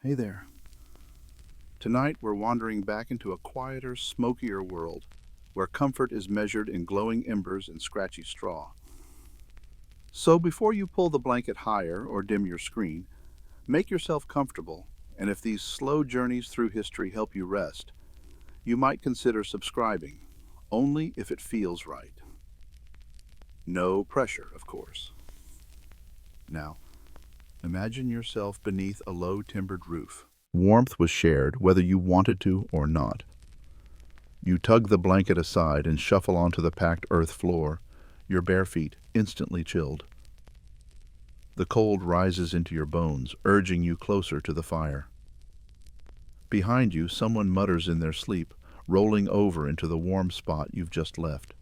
Hey there. Tonight we're wandering back into a quieter, smokier world where comfort is measured in glowing embers and scratchy straw. So before you pull the blanket higher or dim your screen, make yourself comfortable, and if these slow journeys through history help you rest, you might consider subscribing, only if it feels right. No pressure, of course. Now, imagine yourself beneath a low timbered roof. Warmth was shared whether you wanted to or not. You tug the blanket aside and shuffle onto the packed earth floor, your bare feet instantly chilled. The cold rises into your bones, urging you closer to the fire. Behind you, someone mutters in their sleep, rolling over into the warm spot you've just left.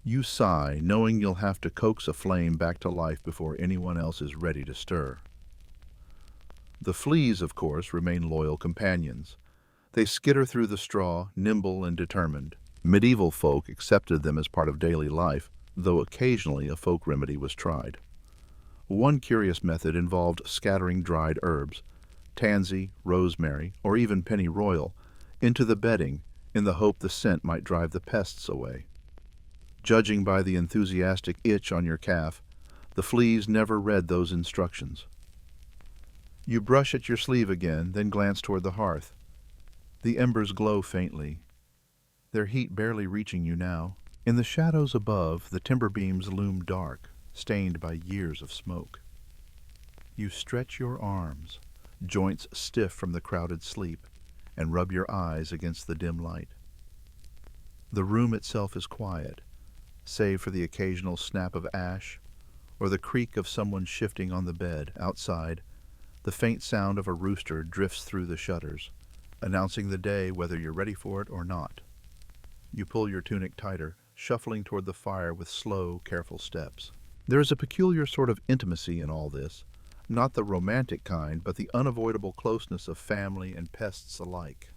You sigh, knowing you'll have to coax a flame back to life before anyone else is ready to stir. The fleas, of course, remain loyal companions. They skitter through the straw, nimble and determined. Medieval folk accepted them as part of daily life, though occasionally a folk remedy was tried. One curious method involved scattering dried herbs, tansy, rosemary, or even pennyroyal, into the bedding in the hope the scent might drive the pests away. Judging by the enthusiastic itch on your calf, the fleas never read those instructions. You brush at your sleeve again, then glance toward the hearth. The embers glow faintly, their heat barely reaching you now. In the shadows above, the timber beams loom dark, stained by years of smoke. You stretch your arms, joints stiff from the crowded sleep, and rub your eyes against the dim light. The room itself is quiet, save for the occasional snap of ash or the creak of someone shifting on the bed. Outside, the faint sound of a rooster drifts through the shutters, announcing the day whether you're ready for it or not. You pull your tunic tighter, shuffling toward the fire with slow, careful steps. There is a peculiar sort of intimacy in all this, not the romantic kind, but the unavoidable closeness of family and pests alike.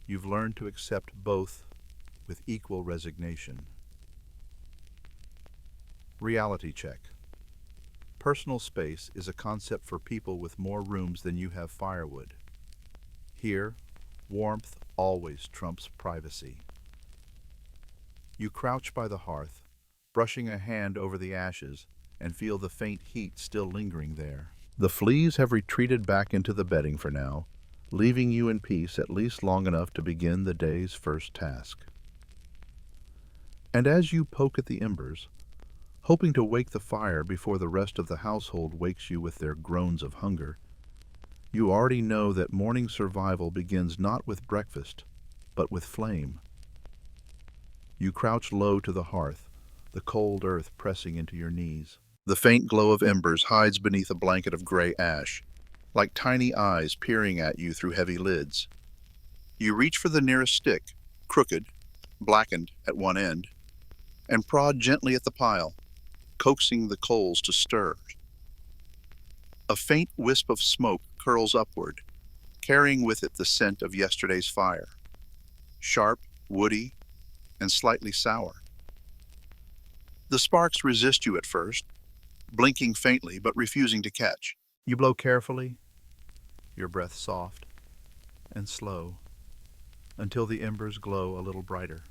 You've learned to accept both with equal resignation. Reality check. Personal space is a concept for people with more rooms than you have firewood. Here, warmth always trumps privacy. You crouch by the hearth, brushing a hand over the ashes, and feel the faint heat still lingering there. The fleas have retreated back into the bedding for now, leaving you in peace at least long enough to begin the day's first task. And as you poke at the embers, hoping to wake the fire before the rest of the household wakes you with their groans of hunger, you already know that morning survival begins not with breakfast, but with flame. You crouch low to the hearth, the cold earth pressing into your knees. The faint glow of embers hides beneath a blanket of gray ash, like tiny eyes peering at you through heavy lids. You reach for the nearest stick, crooked, blackened at one end, and prod gently at the pile, coaxing the coals to stir. A faint wisp of smoke curls upward, carrying with it the scent of yesterday's fire. Sharp, woody, and slightly sour. The sparks resist you at first, blinking faintly but refusing to catch. You blow carefully, your breath soft and slow, until the embers glow a little brighter.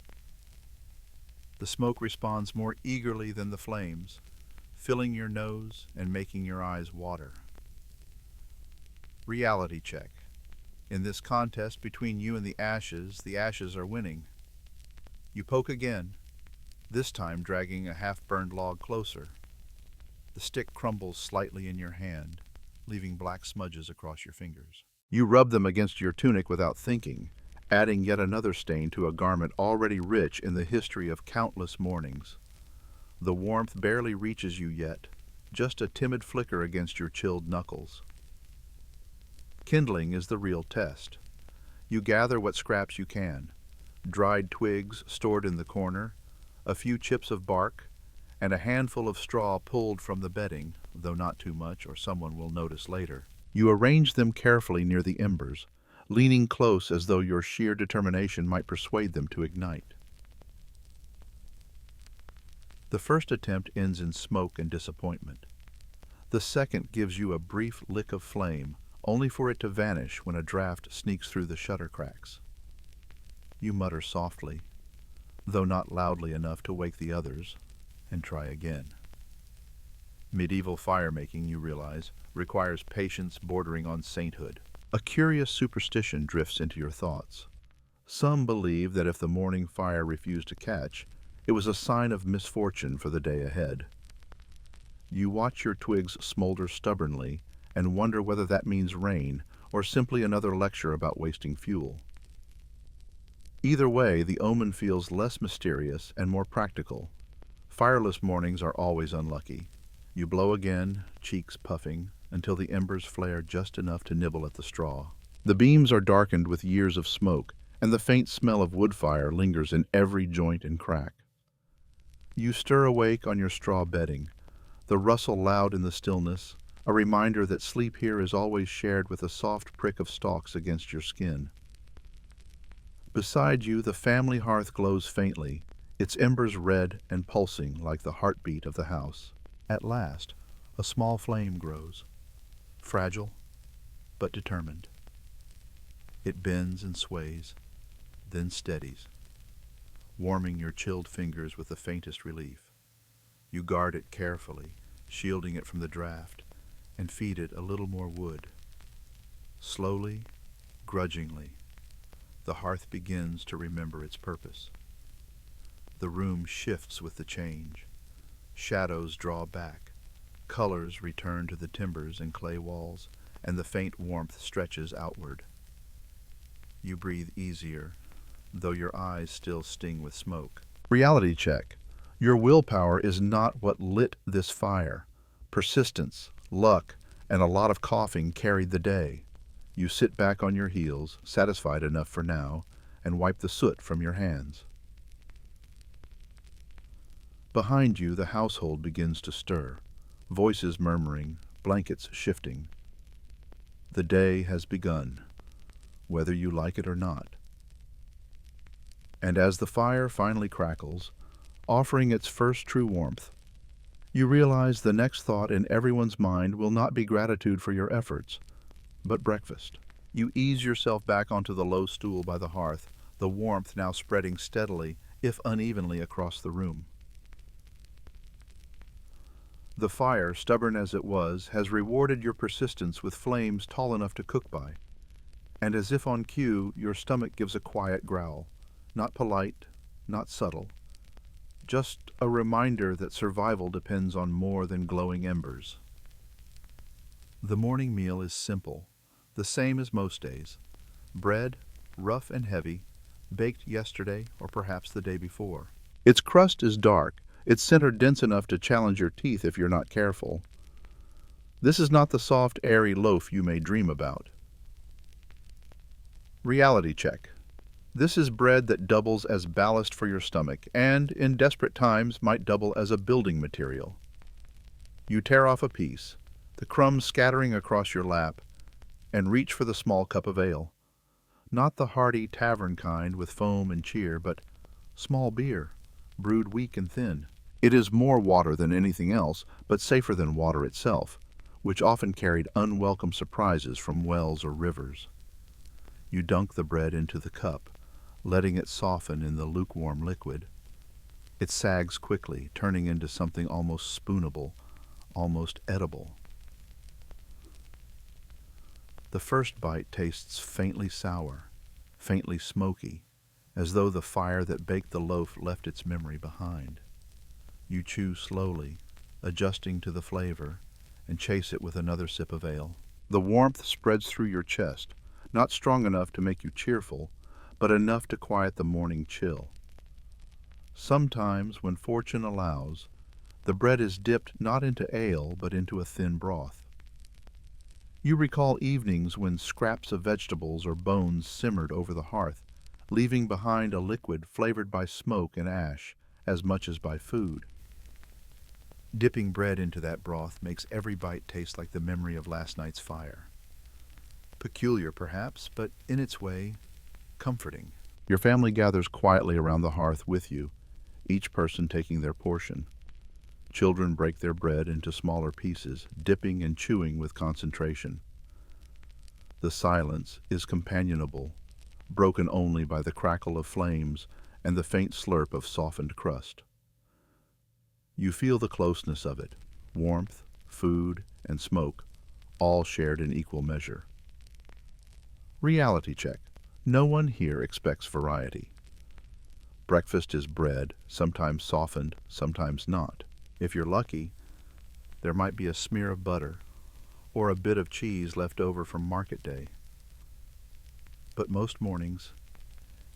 The smoke responds more eagerly than the flames, filling your nose and making your eyes water. Reality check. In this contest between you and the ashes are winning. You poke again, this time dragging a half-burned log closer. The stick crumbles slightly in your hand, leaving black smudges across your fingers. You rub them against your tunic without thinking, adding yet another stain to a garment already rich in the history of countless mornings. The warmth barely reaches you yet, just a timid flicker against your chilled knuckles. Kindling is the real test. You gather what scraps you can: dried twigs stored in the corner, a few chips of bark, and a handful of straw pulled from the bedding, though not too much or someone will notice later. You arrange them carefully near the embers, leaning close as though your sheer determination might persuade them to ignite. The first attempt ends in smoke and disappointment. The second gives you a brief lick of flame, only for it to vanish when a draft sneaks through the shutter cracks. You mutter softly, though not loudly enough to wake the others, and try again. Medieval fire-making, you realize, requires patience bordering on sainthood. A curious superstition drifts into your thoughts. Some believe that if the morning fire refused to catch, it was a sign of misfortune for the day ahead. You watch your twigs smolder stubbornly and wonder whether that means rain or simply another lecture about wasting fuel. Either way, the omen feels less mysterious and more practical. Fireless mornings are always unlucky. You blow again, cheeks puffing, until the embers flare just enough to nibble at the straw. The beams are darkened with years of smoke, and the faint smell of wood fire lingers in every joint and crack. You stir awake on your straw bedding, the rustle loud in the stillness, a reminder that sleep here is always shared with a soft prick of stalks against your skin. Beside you, the family hearth glows faintly, its embers red and pulsing like the heartbeat of the house. At last, a small flame grows, fragile but determined. It bends and sways, then steadies, warming your chilled fingers with the faintest relief. You guard it carefully, shielding it from the draft, and feed it a little more wood. Slowly, grudgingly, the hearth begins to remember its purpose. The room shifts with the change. Shadows draw back, colors return to the timbers and clay walls, and the faint warmth stretches outward. You breathe easier, though your eyes still sting with smoke. Reality check. Your willpower is not what lit this fire. Persistence, luck, and a lot of coughing carried the day. You sit back on your heels, satisfied enough for now, and wipe the soot from your hands. Behind you, the household begins to stir, voices murmuring, blankets shifting. The day has begun, whether you like it or not. And as the fire finally crackles, offering its first true warmth, you realize the next thought in everyone's mind will not be gratitude for your efforts, but breakfast. You ease yourself back onto the low stool by the hearth, the warmth now spreading steadily, if unevenly, across the room. The fire, stubborn as it was, has rewarded your persistence with flames tall enough to cook by. And as if on cue, your stomach gives a quiet growl, not polite, not subtle, just a reminder that survival depends on more than glowing embers. The morning meal is simple, the same as most days. Bread, rough and heavy, baked yesterday or perhaps the day before. Its crust is dark, its center dense enough to challenge your teeth if you're not careful. This is not the soft, airy loaf you may dream about. Reality check. This is bread that doubles as ballast for your stomach and, in desperate times, might double as a building material. You tear off a piece, the crumbs scattering across your lap, and reach for the small cup of ale. Not the hearty tavern kind with foam and cheer, but small beer, brewed weak and thin. It is more water than anything else, but safer than water itself, which often carried unwelcome surprises from wells or rivers. You dunk the bread into the cup, letting it soften in the lukewarm liquid. It sags quickly, turning into something almost spoonable, almost edible. The first bite tastes faintly sour, faintly smoky, as though the fire that baked the loaf left its memory behind. You chew slowly, adjusting to the flavor, and chase it with another sip of ale. The warmth spreads through your chest, not strong enough to make you cheerful, but enough to quiet the morning chill. Sometimes, when fortune allows, the bread is dipped not into ale, but into a thin broth. You recall evenings when scraps of vegetables or bones simmered over the hearth, leaving behind a liquid flavored by smoke and ash as much as by food. Dipping bread into that broth makes every bite taste like the memory of last night's fire. Peculiar, perhaps, but in its way, comforting. Your family gathers quietly around the hearth with you, each person taking their portion. Children break their bread into smaller pieces, dipping and chewing with concentration. The silence is companionable, broken only by the crackle of flames and the faint slurp of softened crust. You feel the closeness of it, warmth, food, and smoke, all shared in equal measure. Reality check. No one here expects variety. Breakfast is bread, sometimes softened, sometimes not. If you're lucky, there might be a smear of butter or a bit of cheese left over from market day. But most mornings,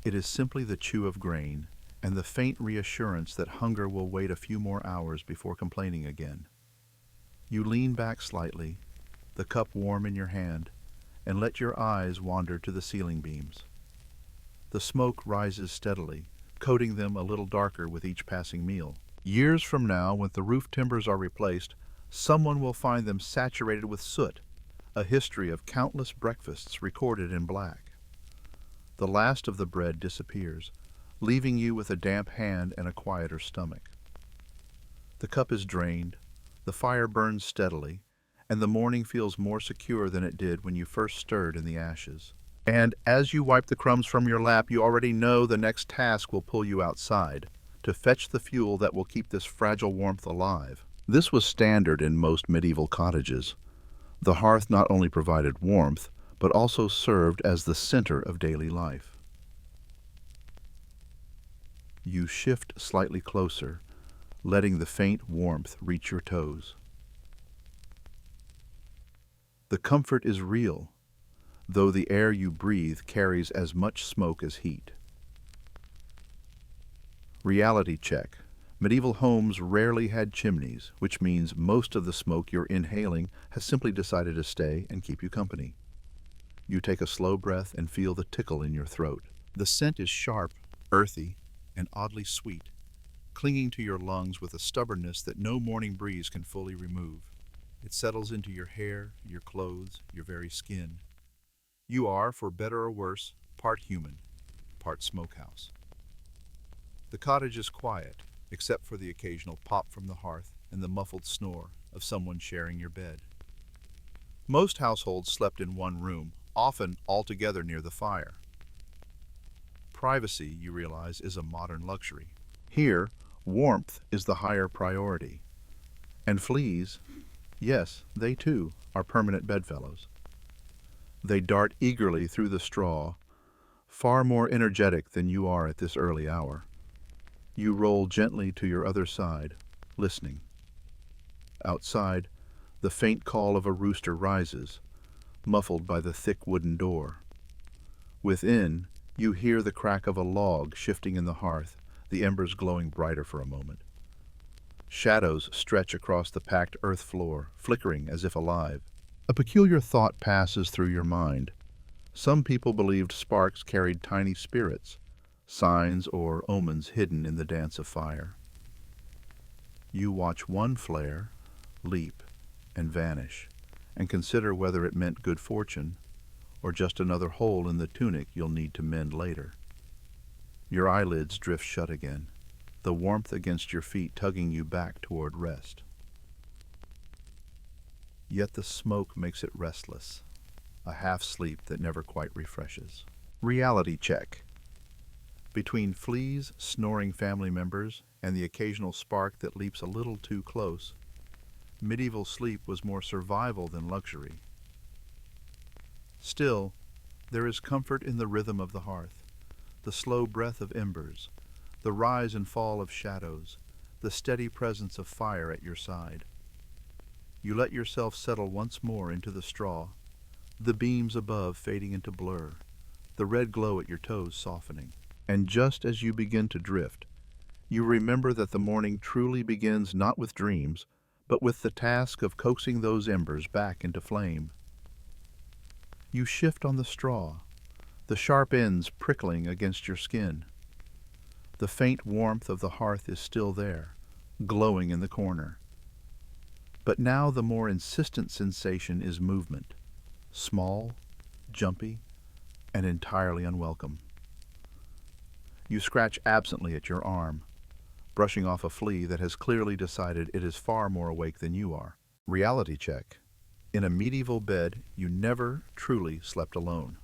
it is simply the chew of grain and the faint reassurance that hunger will wait a few more hours before complaining again. You lean back slightly, the cup warm in your hand, and let your eyes wander to the ceiling beams. The smoke rises steadily, coating them a little darker with each passing meal. Years from now, when the roof timbers are replaced, someone will find them saturated with soot, a history of countless breakfasts recorded in black. The last of the bread disappears, leaving you with a damp hand and a quieter stomach. The cup is drained, the fire burns steadily, and the morning feels more secure than it did when you first stirred in the ashes. And as you wipe the crumbs from your lap, you already know the next task will pull you outside, to fetch the fuel that will keep this fragile warmth alive. This was standard in most medieval cottages. The hearth not only provided warmth, but also served as the center of daily life. You shift slightly closer, letting the faint warmth reach your toes. The comfort is real, though the air you breathe carries as much smoke as heat. Reality check. Medieval homes rarely had chimneys, which means most of the smoke you're inhaling has simply decided to stay and keep you company. You take a slow breath and feel the tickle in your throat. The scent is sharp, earthy, and oddly sweet, clinging to your lungs with a stubbornness that no morning breeze can fully remove. It settles into your hair, your clothes, your very skin. You are, for better or worse, part human, part smokehouse. The cottage is quiet, except for the occasional pop from the hearth and the muffled snore of someone sharing your bed. Most households slept in one room, often all together near the fire. Privacy, you realize, is a modern luxury. Here, warmth is the higher priority. And fleas, yes, they too are permanent bedfellows. They dart eagerly through the straw, far more energetic than you are at this early hour. You roll gently to your other side, listening. Outside, the faint call of a rooster rises, muffled by the thick wooden door. Within, you hear the crack of a log shifting in the hearth, the embers glowing brighter for a moment. Shadows stretch across the packed earth floor, flickering as if alive. A peculiar thought passes through your mind. Some people believed sparks carried tiny spirits, signs or omens hidden in the dance of fire. You watch one flare, leap, and vanish, and consider whether it meant good fortune or just another hole in the tunic you'll need to mend later. Your eyelids drift shut again, the warmth against your feet tugging you back toward rest. Yet the smoke makes it restless, a half-sleep that never quite refreshes. Reality check. Between fleas, snoring family members, and the occasional spark that leaps a little too close, medieval sleep was more survival than luxury. Still, there is comfort in the rhythm of the hearth, the slow breath of embers, the rise and fall of shadows, the steady presence of fire at your side. You let yourself settle once more into the straw, the beams above fading into blur, the red glow at your toes softening. And just as you begin to drift, you remember that the morning truly begins not with dreams, but with the task of coaxing those embers back into flame. You shift on the straw, the sharp ends prickling against your skin. The faint warmth of the hearth is still there, glowing in the corner. But now the more insistent sensation is movement, small, jumpy, and entirely unwelcome. You scratch absently at your arm, brushing off a flea that has clearly decided it is far more awake than you are. Reality check. In a medieval bed, you never truly slept alone.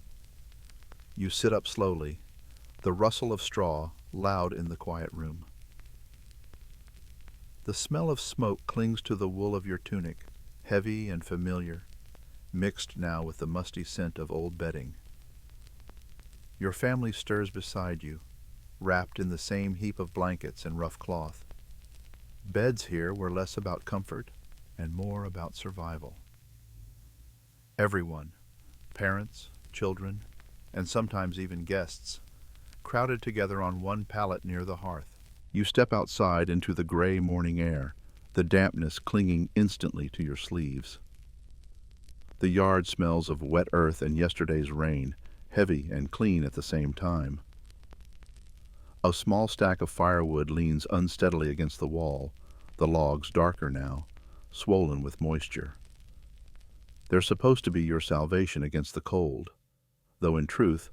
You sit up slowly, the rustle of straw loud in the quiet room. The smell of smoke clings to the wool of your tunic, heavy and familiar, mixed now with the musty scent of old bedding. Your family stirs beside you, wrapped in the same heap of blankets and rough cloth. Beds here were less about comfort and more about survival. Everyone, parents, children, and sometimes even guests, crowded together on one pallet near the hearth. You step outside into the gray morning air, the dampness clinging instantly to your sleeves. The yard smells of wet earth and yesterday's rain, heavy and clean at the same time. A small stack of firewood leans unsteadily against the wall, the logs darker now, swollen with moisture. They're supposed to be your salvation against the cold, though in truth,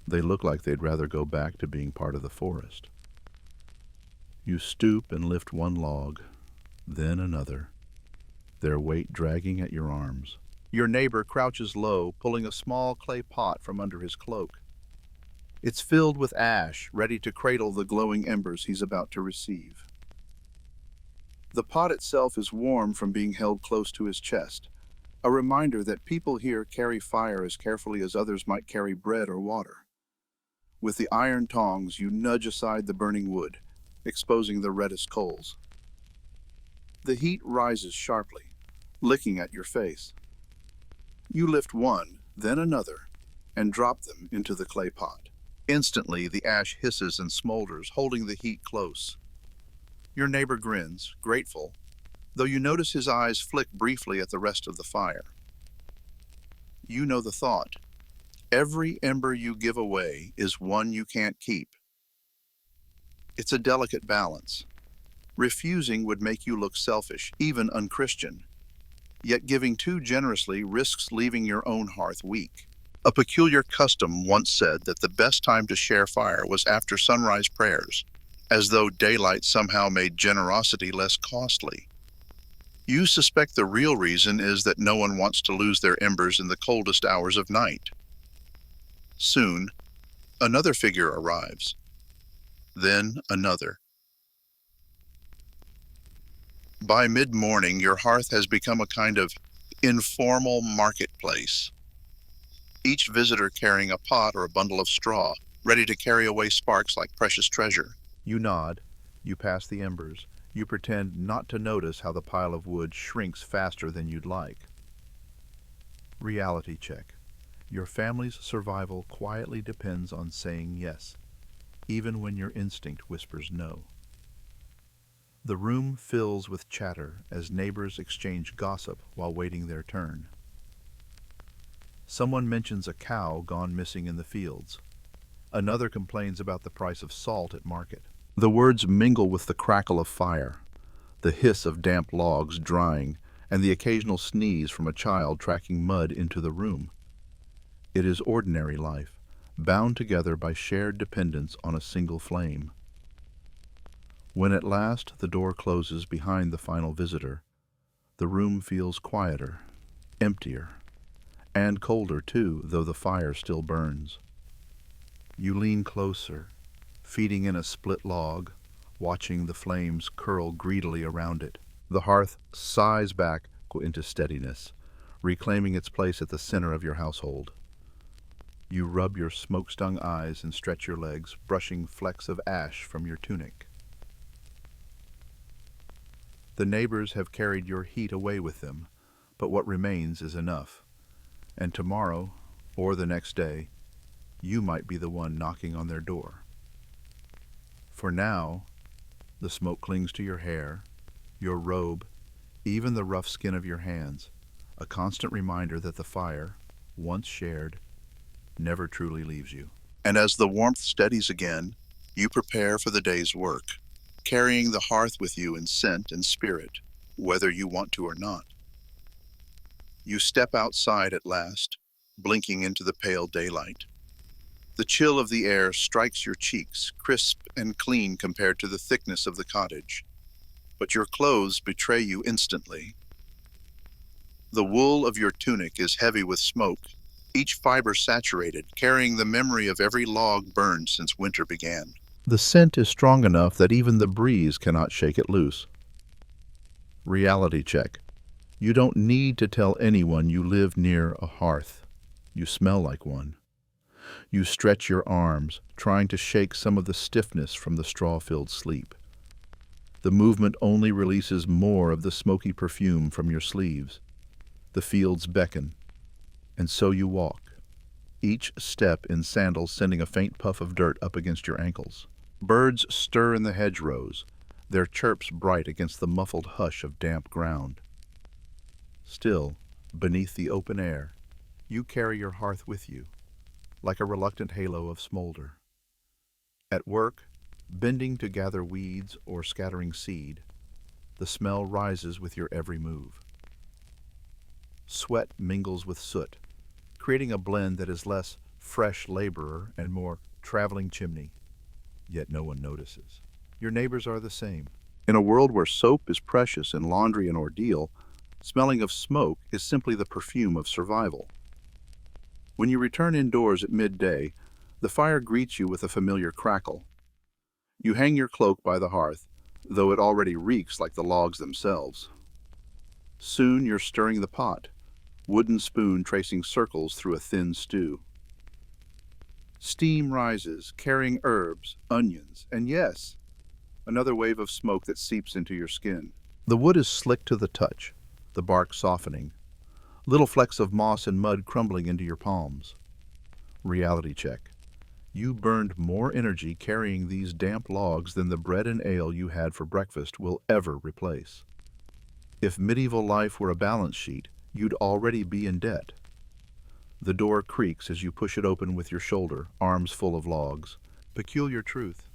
they look like they'd rather go back to being part of the forest. You stoop and lift one log, then another, their weight dragging at your arms. Your neighbor crouches low, pulling a small clay pot from under his cloak. It's filled with ash, ready to cradle the glowing embers he's about to receive. The pot itself is warm from being held close to his chest, a reminder that people here carry fire as carefully as others might carry bread or water. With the iron tongs, you nudge aside the burning wood, exposing the reddest coals. The heat rises sharply, licking at your face. You lift one, then another, and drop them into the clay pot. Instantly, the ash hisses and smolders, holding the heat close. Your neighbor grins, grateful, though you notice his eyes flick briefly at the rest of the fire. You know the thought. Every ember you give away is one you can't keep. It's a delicate balance. Refusing would make you look selfish, even unchristian. Yet giving too generously risks leaving your own hearth weak. A peculiar custom once said that the best time to share fire was after sunrise prayers, as though daylight somehow made generosity less costly. You suspect the real reason is that no one wants to lose their embers in the coldest hours of night. Soon, another figure arrives. Then another. By mid-morning, your hearth has become a kind of informal marketplace. Each visitor carrying a pot or a bundle of straw, ready to carry away sparks like precious treasure. You nod, you pass the embers, you pretend not to notice how the pile of wood shrinks faster than you'd like. Reality check. Your family's survival quietly depends on saying yes, even when your instinct whispers no. The room fills with chatter as neighbors exchange gossip while waiting their turn. Someone mentions a cow gone missing in the fields. Another complains about the price of salt at market. The words mingle with the crackle of fire, the hiss of damp logs drying, and the occasional sneeze from a child tracking mud into the room. It is ordinary life, bound together by shared dependence on a single flame. When at last the door closes behind the final visitor, the room feels quieter, emptier, and colder too, though the fire still burns. You lean closer, feeding in a split log, watching the flames curl greedily around it. The hearth sighs back into steadiness, reclaiming its place at the center of your household. You rub your smoke-stung eyes and stretch your legs, brushing flecks of ash from your tunic. The neighbors have carried your heat away with them, but what remains is enough. And tomorrow, or the next day, you might be the one knocking on their door. For now, the smoke clings to your hair, your robe, even the rough skin of your hands, a constant reminder that the fire, once shared, never truly leaves you. And as the warmth steadies again, you prepare for the day's work, carrying the hearth with you in scent and spirit, whether you want to or not. You step outside at last, blinking into the pale daylight. The chill of the air strikes your cheeks, crisp and clean compared to the thickness of the cottage. But your clothes betray you instantly. The wool of your tunic is heavy with smoke, each fiber saturated, carrying the memory of every log burned since winter began. The scent is strong enough that even the breeze cannot shake it loose. Reality check. You don't need to tell anyone you live near a hearth. You smell like one. You stretch your arms, trying to shake some of the stiffness from the straw-filled sleep. The movement only releases more of the smoky perfume from your sleeves. The fields beckon, and so you walk, each step in sandals sending a faint puff of dirt up against your ankles. Birds stir in the hedgerows, their chirps bright against the muffled hush of damp ground. Still, beneath the open air, you carry your hearth with you, like a reluctant halo of smolder. At work, bending to gather weeds or scattering seed, the smell rises with your every move. Sweat mingles with soot, creating a blend that is less fresh laborer and more traveling chimney. Yet no one notices. Your neighbors are the same. In a world where soap is precious and laundry an ordeal, smelling of smoke is simply the perfume of survival. When you return indoors at midday, the fire greets you with a familiar crackle. You hang your cloak by the hearth, though it already reeks like the logs themselves. Soon you're stirring the pot, wooden spoon tracing circles through a thin stew. Steam rises, carrying herbs, onions, and yes, another wave of smoke that seeps into your skin. The wood is slick to the touch, the bark softening, little flecks of moss and mud crumbling into your palms. Reality check. You burned more energy carrying these damp logs than the bread and ale you had for breakfast will ever replace. If medieval life were a balance sheet, you'd already be in debt. The door creaks as you push it open with your shoulder, arms full of logs. Peculiar truth.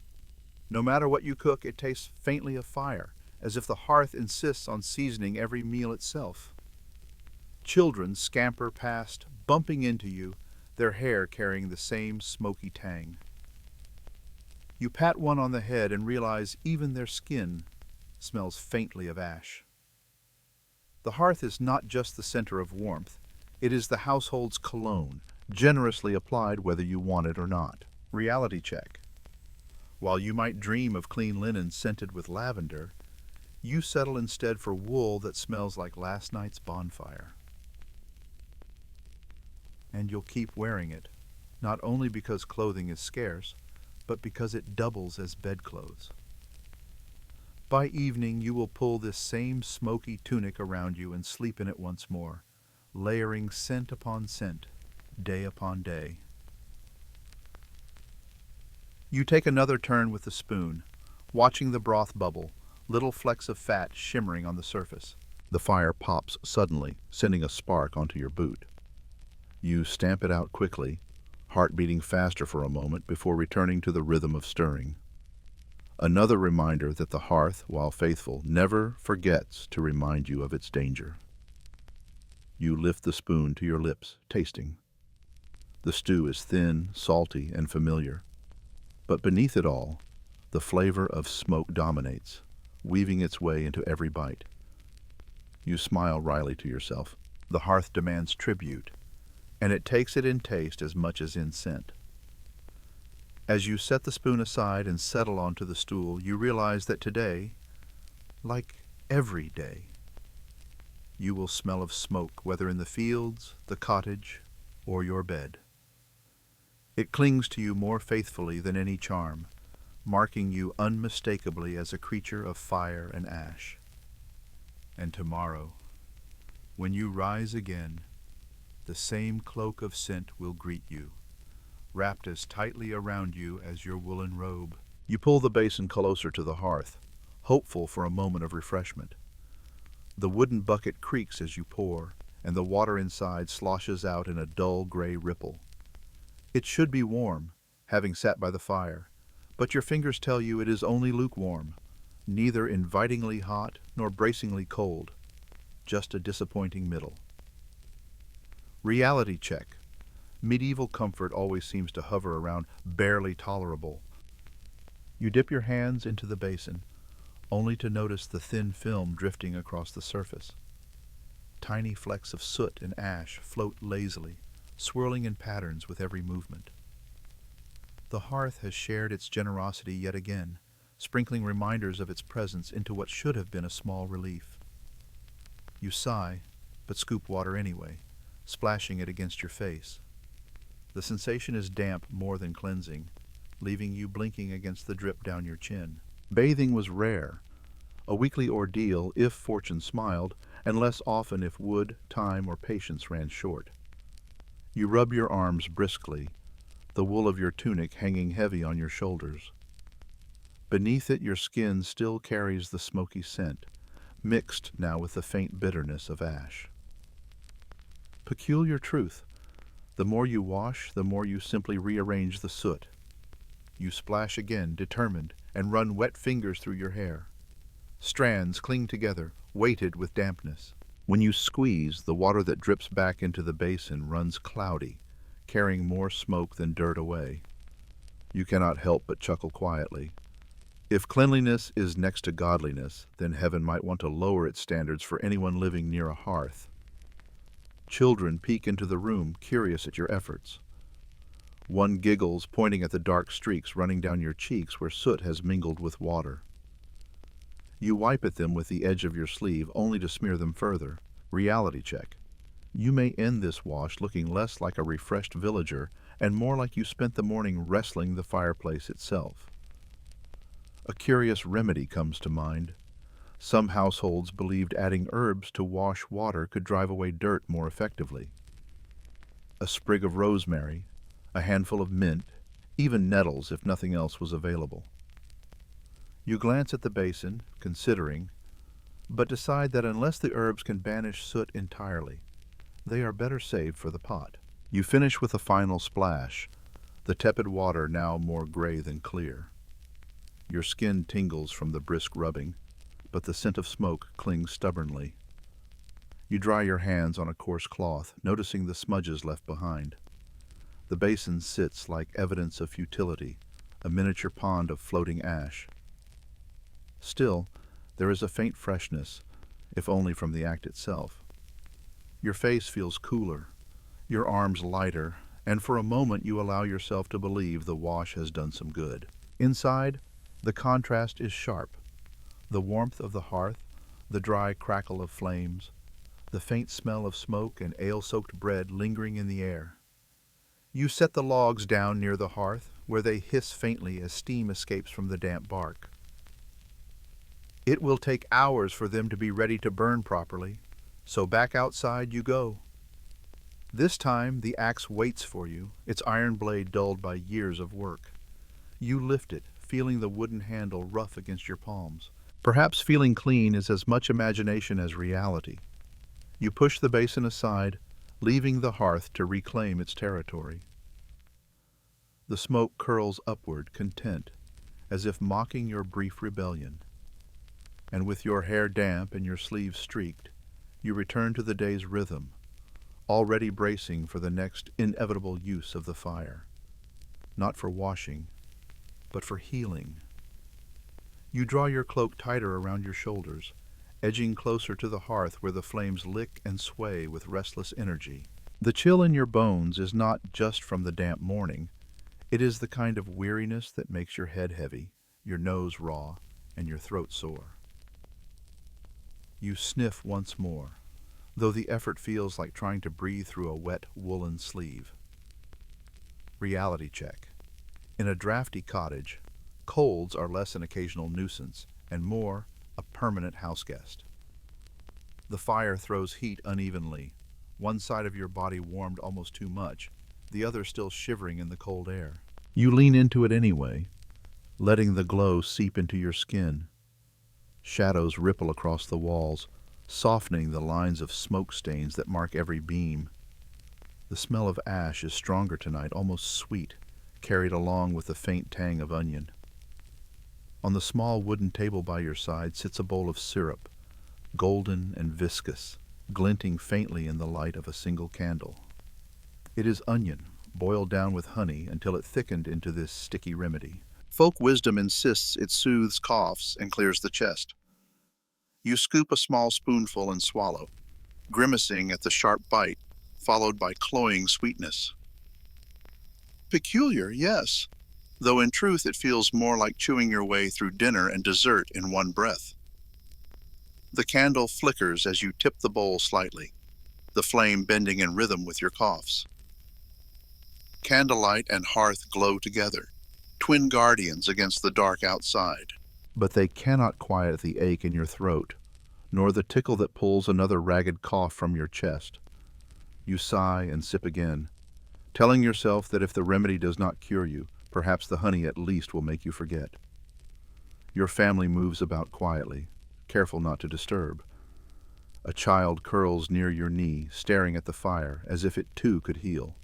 No matter what you cook, it tastes faintly of fire, as if the hearth insists on seasoning every meal itself. Children scamper past, bumping into you, their hair carrying the same smoky tang. You pat one on the head and realize even their skin smells faintly of ash. The hearth is not just the center of warmth, it is the household's cologne, generously applied whether you want it or not. Reality check. While you might dream of clean linen scented with lavender, you settle instead for wool that smells like last night's bonfire. And you'll keep wearing it, not only because clothing is scarce, but because it doubles as bedclothes. By evening, you will pull this same smoky tunic around you and sleep in it once more, layering scent upon scent, day upon day. You take another turn with the spoon, watching the broth bubble, little flecks of fat shimmering on the surface. The fire pops suddenly, sending a spark onto your boot. You stamp it out quickly, heart beating faster for a moment before returning to the rhythm of stirring. Another reminder that the hearth, while faithful, never forgets to remind you of its danger. You lift the spoon to your lips, tasting. The stew is thin, salty, and familiar. But beneath it all, the flavor of smoke dominates, weaving its way into every bite. You smile wryly to yourself. The hearth demands tribute, and it takes it in taste as much as in scent. As you set the spoon aside and settle onto the stool, you realize that today, like every day, you will smell of smoke, whether in the fields, the cottage, or your bed. It clings to you more faithfully than any charm, marking you unmistakably as a creature of fire and ash. And tomorrow, when you rise again, the same cloak of scent will greet you, wrapped as tightly around you as your woolen robe. You pull the basin closer to the hearth, hopeful for a moment of refreshment. The wooden bucket creaks as you pour, and the water inside sloshes out in a dull gray ripple. It should be warm, having sat by the fire, but your fingers tell you it is only lukewarm, neither invitingly hot nor bracingly cold, just a disappointing middle. Reality check. Medieval comfort always seems to hover around barely tolerable. You dip your hands into the basin, only to notice the thin film drifting across the surface. Tiny flecks of soot and ash float lazily, swirling in patterns with every movement. The hearth has shared its generosity yet again, sprinkling reminders of its presence into what should have been a small relief. You sigh, but scoop water anyway, splashing it against your face. The sensation is damp more than cleansing, leaving you blinking against the drip down your chin. Bathing was rare, a weekly ordeal if fortune smiled, and less often if wood, time, or patience ran short. You rub your arms briskly, the wool of your tunic hanging heavy on your shoulders. Beneath it your skin still carries the smoky scent, mixed now with the faint bitterness of ash. Peculiar truth. The more you wash, the more you simply rearrange the soot. You splash again, determined, and run wet fingers through your hair. Strands cling together, weighted with dampness. When you squeeze, the water that drips back into the basin runs cloudy, carrying more smoke than dirt away. You cannot help but chuckle quietly. If cleanliness is next to godliness, then heaven might want to lower its standards for anyone living near a hearth. Children peek into the room, curious at your efforts. One giggles, pointing at the dark streaks running down your cheeks where soot has mingled with water. You wipe at them with the edge of your sleeve, only to smear them further. Reality check. You may end this wash looking less like a refreshed villager and more like you spent the morning wrestling the fireplace itself. A curious remedy comes to mind. Some households believed adding herbs to wash water could drive away dirt more effectively. A sprig of rosemary, a handful of mint, even nettles if nothing else was available. You glance at the basin, considering, but decide that unless the herbs can banish soot entirely, they are better saved for the pot. You finish with a final splash, the tepid water now more gray than clear. Your skin tingles from the brisk rubbing, but the scent of smoke clings stubbornly. You dry your hands on a coarse cloth, noticing the smudges left behind. The basin sits like evidence of futility, a miniature pond of floating ash. Still, there is a faint freshness, if only from the act itself. Your face feels cooler, your arms lighter, and for a moment you allow yourself to believe the wash has done some good. Inside, the contrast is sharp. The warmth of the hearth, the dry crackle of flames, the faint smell of smoke and ale-soaked bread lingering in the air. You set the logs down near the hearth, where they hiss faintly as steam escapes from the damp bark. It will take hours for them to be ready to burn properly, so back outside you go. This time the axe waits for you, its iron blade dulled by years of work. You lift it, feeling the wooden handle rough against your palms. Perhaps feeling clean is as much imagination as reality. You push the basin aside, leaving the hearth to reclaim its territory. The smoke curls upward, content, as if mocking your brief rebellion. And with your hair damp and your sleeves streaked, you return to the day's rhythm, already bracing for the next inevitable use of the fire. Not for washing, but for healing. You draw your cloak tighter around your shoulders, edging closer to the hearth where the flames lick and sway with restless energy. The chill in your bones is not just from the damp morning. It is the kind of weariness that makes your head heavy, your nose raw, and your throat sore. You sniff once more, though the effort feels like trying to breathe through a wet woolen sleeve. Reality check. In a drafty cottage, colds are less an occasional nuisance and more a permanent houseguest. The fire throws heat unevenly, one side of your body warmed almost too much, the other still shivering in the cold air. You lean into it anyway, letting the glow seep into your skin. Shadows ripple across the walls, softening the lines of smoke stains that mark every beam. The smell of ash is stronger tonight, almost sweet, carried along with the faint tang of onion. On the small wooden table by your side sits a bowl of syrup, golden and viscous, glinting faintly in the light of a single candle. It is onion, boiled down with honey until it thickened into this sticky remedy. Folk wisdom insists it soothes coughs and clears the chest. You scoop a small spoonful and swallow, grimacing at the sharp bite, followed by cloying sweetness. Peculiar, yes, though in truth it feels more like chewing your way through dinner and dessert in one breath. The candle flickers as you tip the bowl slightly, the flame bending in rhythm with your coughs. Candlelight and hearth glow together, twin guardians against the dark outside. But they cannot quiet the ache in your throat, nor the tickle that pulls another ragged cough from your chest. You sigh and sip again, telling yourself that if the remedy does not cure you, perhaps the honey at least will make you forget. Your family moves about quietly, careful not to disturb. A child curls near your knee, staring at the fire, as if it too could heal.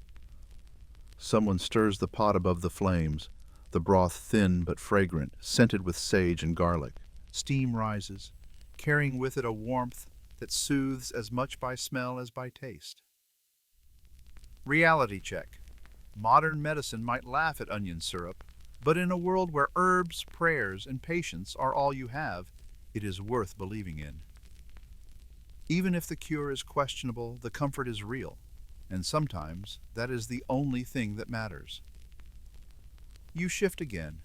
Someone stirs the pot above the flames, the broth thin but fragrant, scented with sage and garlic. Steam rises, carrying with it a warmth that soothes as much by smell as by taste. Reality check. Modern medicine might laugh at onion syrup, but in a world where herbs, prayers, and patience are all you have, it is worth believing in. Even if the cure is questionable, the comfort is real, and sometimes that is the only thing that matters. You shift again,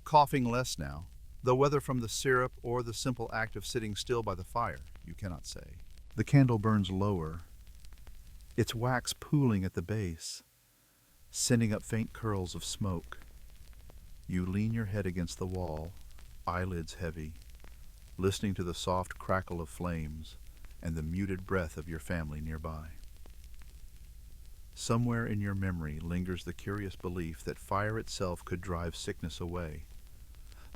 coughing less now, though whether from the syrup or the simple act of sitting still by the fire, you cannot say. The candle burns lower, its wax pooling at the base, sending up faint curls of smoke. You lean your head against the wall, eyelids heavy, listening to the soft crackle of flames and the muted breath of your family nearby. Somewhere in your memory lingers the curious belief that fire itself could drive sickness away,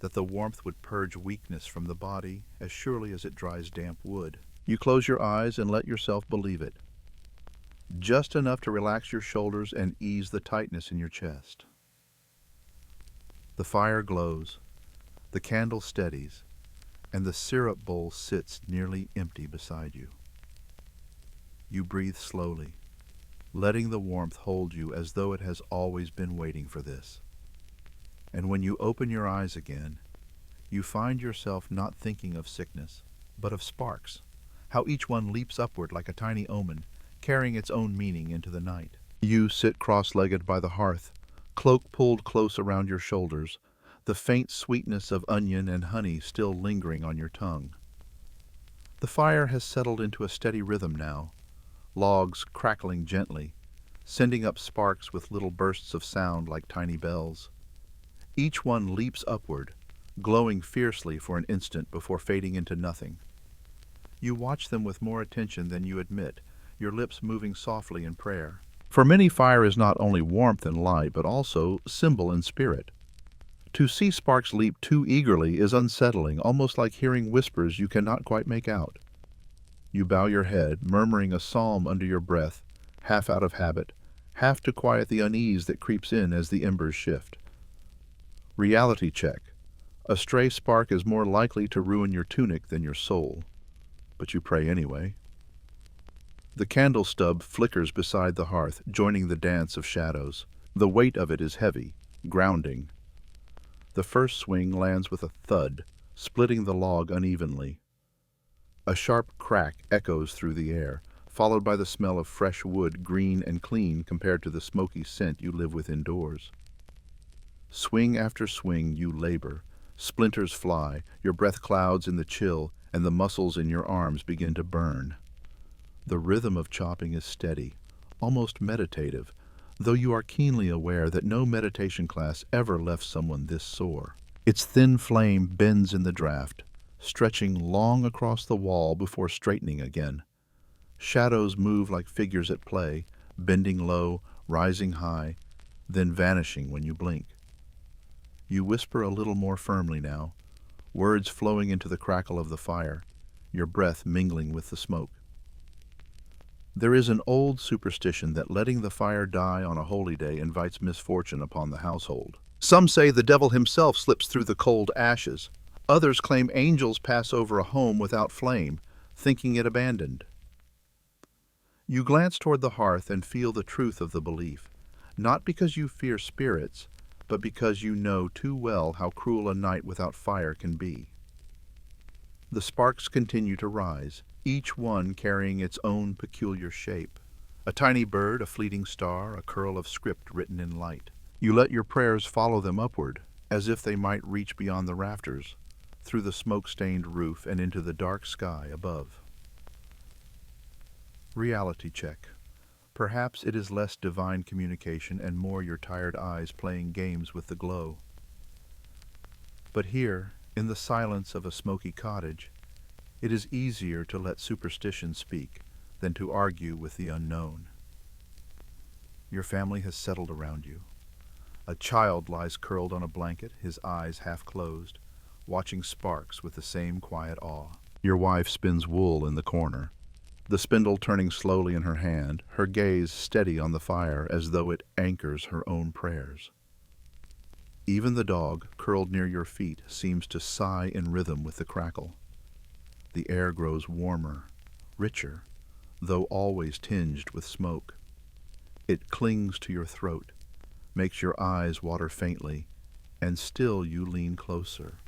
that the warmth would purge weakness from the body as surely as it dries damp wood. You close your eyes and let yourself believe it, just enough to relax your shoulders and ease the tightness in your chest. The fire glows, the candle steadies, and the syrup bowl sits nearly empty beside you. You breathe slowly, letting the warmth hold you as though it has always been waiting for this. And when you open your eyes again, you find yourself not thinking of sickness, but of sparks, how each one leaps upward like a tiny omen, carrying its own meaning into the night. You sit cross-legged by the hearth, cloak pulled close around your shoulders, the faint sweetness of onion and honey still lingering on your tongue. The fire has settled into a steady rhythm now, logs crackling gently, sending up sparks with little bursts of sound like tiny bells. Each one leaps upward, glowing fiercely for an instant before fading into nothing. You watch them with more attention than you admit, your lips moving softly in prayer. For many, fire is not only warmth and light, but also symbol and spirit. To see sparks leap too eagerly is unsettling, almost like hearing whispers you cannot quite make out. You bow your head, murmuring a psalm under your breath, half out of habit, half to quiet the unease that creeps in as the embers shift. Reality check. A stray spark is more likely to ruin your tunic than your soul. But you pray anyway. The candle stub flickers beside the hearth, joining the dance of shadows. The weight of it is heavy, grounding. The first swing lands with a thud, splitting the log unevenly. A sharp crack echoes through the air, followed by the smell of fresh wood, green and clean compared to the smoky scent you live with indoors. Swing after swing you labor. Splinters fly, your breath clouds in the chill, and the muscles in your arms begin to burn. The rhythm of chopping is steady, almost meditative, though you are keenly aware that no meditation class ever left someone this sore. Its thin flame bends in the draft, stretching long across the wall before straightening again. Shadows move like figures at play, bending low, rising high, then vanishing when you blink. You whisper a little more firmly now, words flowing into the crackle of the fire, your breath mingling with the smoke. There is an old superstition that letting the fire die on a holy day invites misfortune upon the household. Some say the devil himself slips through the cold ashes. Others claim angels pass over a home without flame, thinking it abandoned. You glance toward the hearth and feel the truth of the belief, not because you fear spirits, but because you know too well how cruel a night without fire can be. The sparks continue to rise, each one carrying its own peculiar shape. A tiny bird, a fleeting star, a curl of script written in light. You let your prayers follow them upward, as if they might reach beyond the rafters, through the smoke-stained roof and into the dark sky above. Reality check. Perhaps it is less divine communication and more your tired eyes playing games with the glow. But here, in the silence of a smoky cottage, it is easier to let superstition speak than to argue with the unknown. Your family has settled around you. A child lies curled on a blanket, his eyes half closed, watching sparks with the same quiet awe. Your wife spins wool in the corner, the spindle turning slowly in her hand, her gaze steady on the fire as though it anchors her own prayers. Even the dog, curled near your feet, seems to sigh in rhythm with the crackle. The air grows warmer, richer, though always tinged with smoke. It clings to your throat, makes your eyes water faintly, and still you lean closer,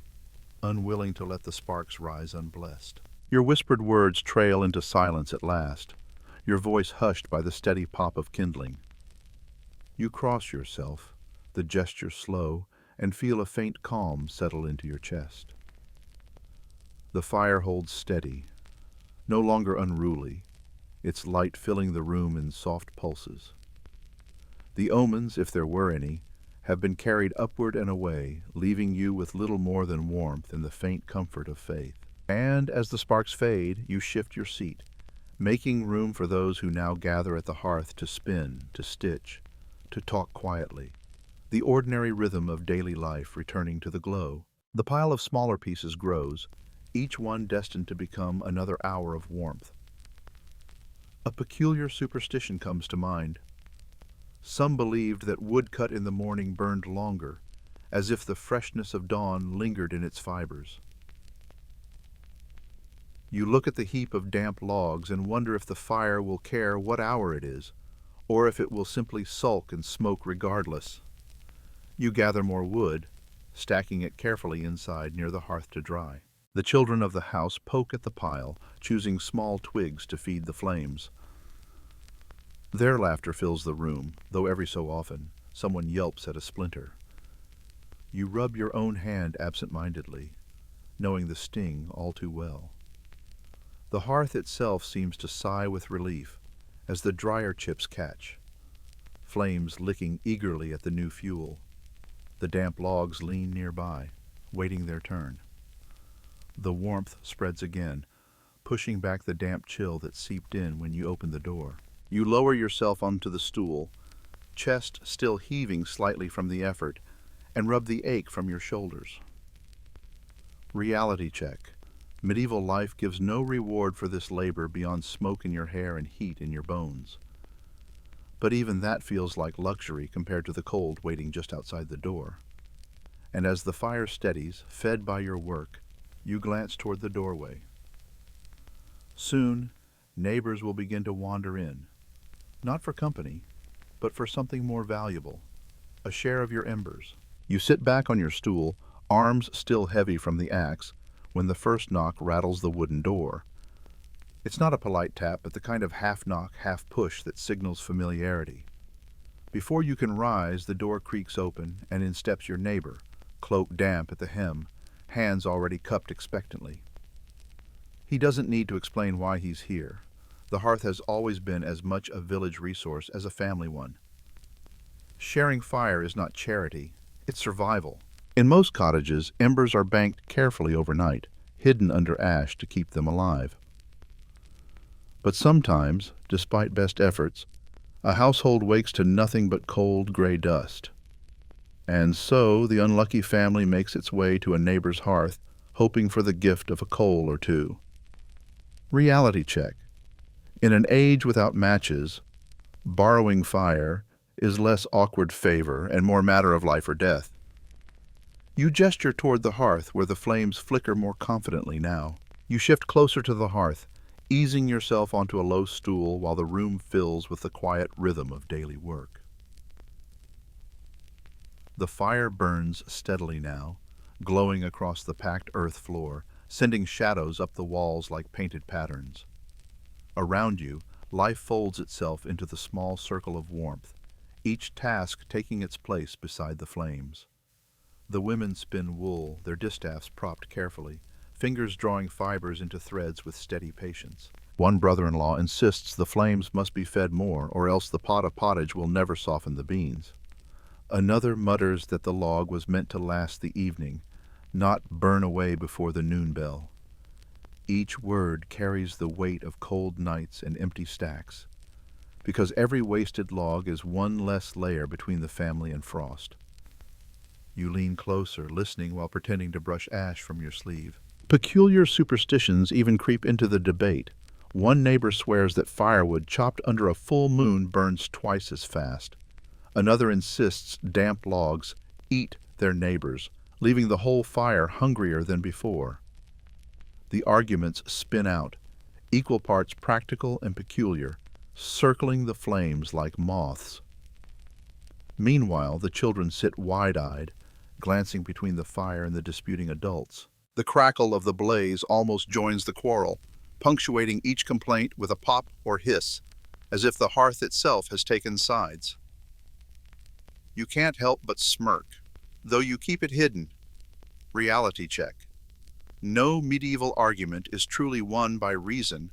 unwilling to let the sparks rise unblessed. Your whispered words trail into silence at last, your voice hushed by the steady pop of kindling. You cross yourself, the gesture slow, and feel a faint calm settle into your chest. The fire holds steady, no longer unruly, its light filling the room in soft pulses. The omens, if there were any, have been carried upward and away, leaving you with little more than warmth and the faint comfort of faith. And as the sparks fade, you shift your seat, making room for those who now gather at the hearth to spin, to stitch, to talk quietly, the ordinary rhythm of daily life returning to the glow. The pile of smaller pieces grows, each one destined to become another hour of warmth. A peculiar superstition comes to mind. Some believed that wood cut in the morning burned longer, as if the freshness of dawn lingered in its fibers. You look at the heap of damp logs and wonder if the fire will care what hour it is, or if it will simply sulk and smoke regardless. You gather more wood, stacking it carefully inside near the hearth to dry. The children of the house poke at the pile, choosing small twigs to feed the flames. Their laughter fills the room, though every so often someone yelps at a splinter. You rub your own hand absent-mindedly, knowing the sting all too well. The hearth itself seems to sigh with relief as the dryer chips catch, flames licking eagerly at the new fuel. The damp logs lean nearby, waiting their turn. The warmth spreads again, pushing back the damp chill that seeped in when you opened the door. You lower yourself onto the stool, chest still heaving slightly from the effort, and rub the ache from your shoulders. Reality check. Medieval life gives no reward for this labor beyond smoke in your hair and heat in your bones. But even that feels like luxury compared to the cold waiting just outside the door. And as the fire steadies, fed by your work, you glance toward the doorway. Soon, neighbors will begin to wander in, not for company, but for something more valuable, a share of your embers. You sit back on your stool, arms still heavy from the axe, when the first knock rattles the wooden door. It's not a polite tap, but the kind of half-knock, half-push that signals familiarity. Before you can rise, the door creaks open, and in steps your neighbor, cloak damp at the hem, hands already cupped expectantly. He doesn't need to explain why he's here. The hearth has always been as much a village resource as a family one. Sharing fire is not charity, it's survival. In most cottages, embers are banked carefully overnight, hidden under ash to keep them alive. But sometimes, despite best efforts, a household wakes to nothing but cold gray dust. And so the unlucky family makes its way to a neighbor's hearth, hoping for the gift of a coal or two. Reality check. In an age without matches, borrowing fire is less awkward favor and more matter of life or death. You gesture toward the hearth where the flames flicker more confidently now. You shift closer to the hearth, easing yourself onto a low stool while the room fills with the quiet rhythm of daily work. The fire burns steadily now, glowing across the packed earth floor, sending shadows up the walls like painted patterns. Around you, life folds itself into the small circle of warmth, each task taking its place beside the flames. The women spin wool, their distaffs propped carefully, fingers drawing fibers into threads with steady patience. One brother-in-law insists the flames must be fed more, or else the pot of pottage will never soften the beans. Another mutters that the log was meant to last the evening, not burn away before the noon bell. Each word carries the weight of cold nights and empty stacks, because every wasted log is one less layer between the family and frost. You lean closer, listening while pretending to brush ash from your sleeve. Peculiar superstitions even creep into the debate. One neighbor swears that firewood chopped under a full moon burns twice as fast. Another insists damp logs eat their neighbors, leaving the whole fire hungrier than before. The arguments spin out, equal parts practical and peculiar, circling the flames like moths. Meanwhile, the children sit wide-eyed, glancing between the fire and the disputing adults. The crackle of the blaze almost joins the quarrel, punctuating each complaint with a pop or hiss, as if the hearth itself has taken sides. You can't help but smirk, though you keep it hidden. Reality check. No medieval argument is truly won by reason,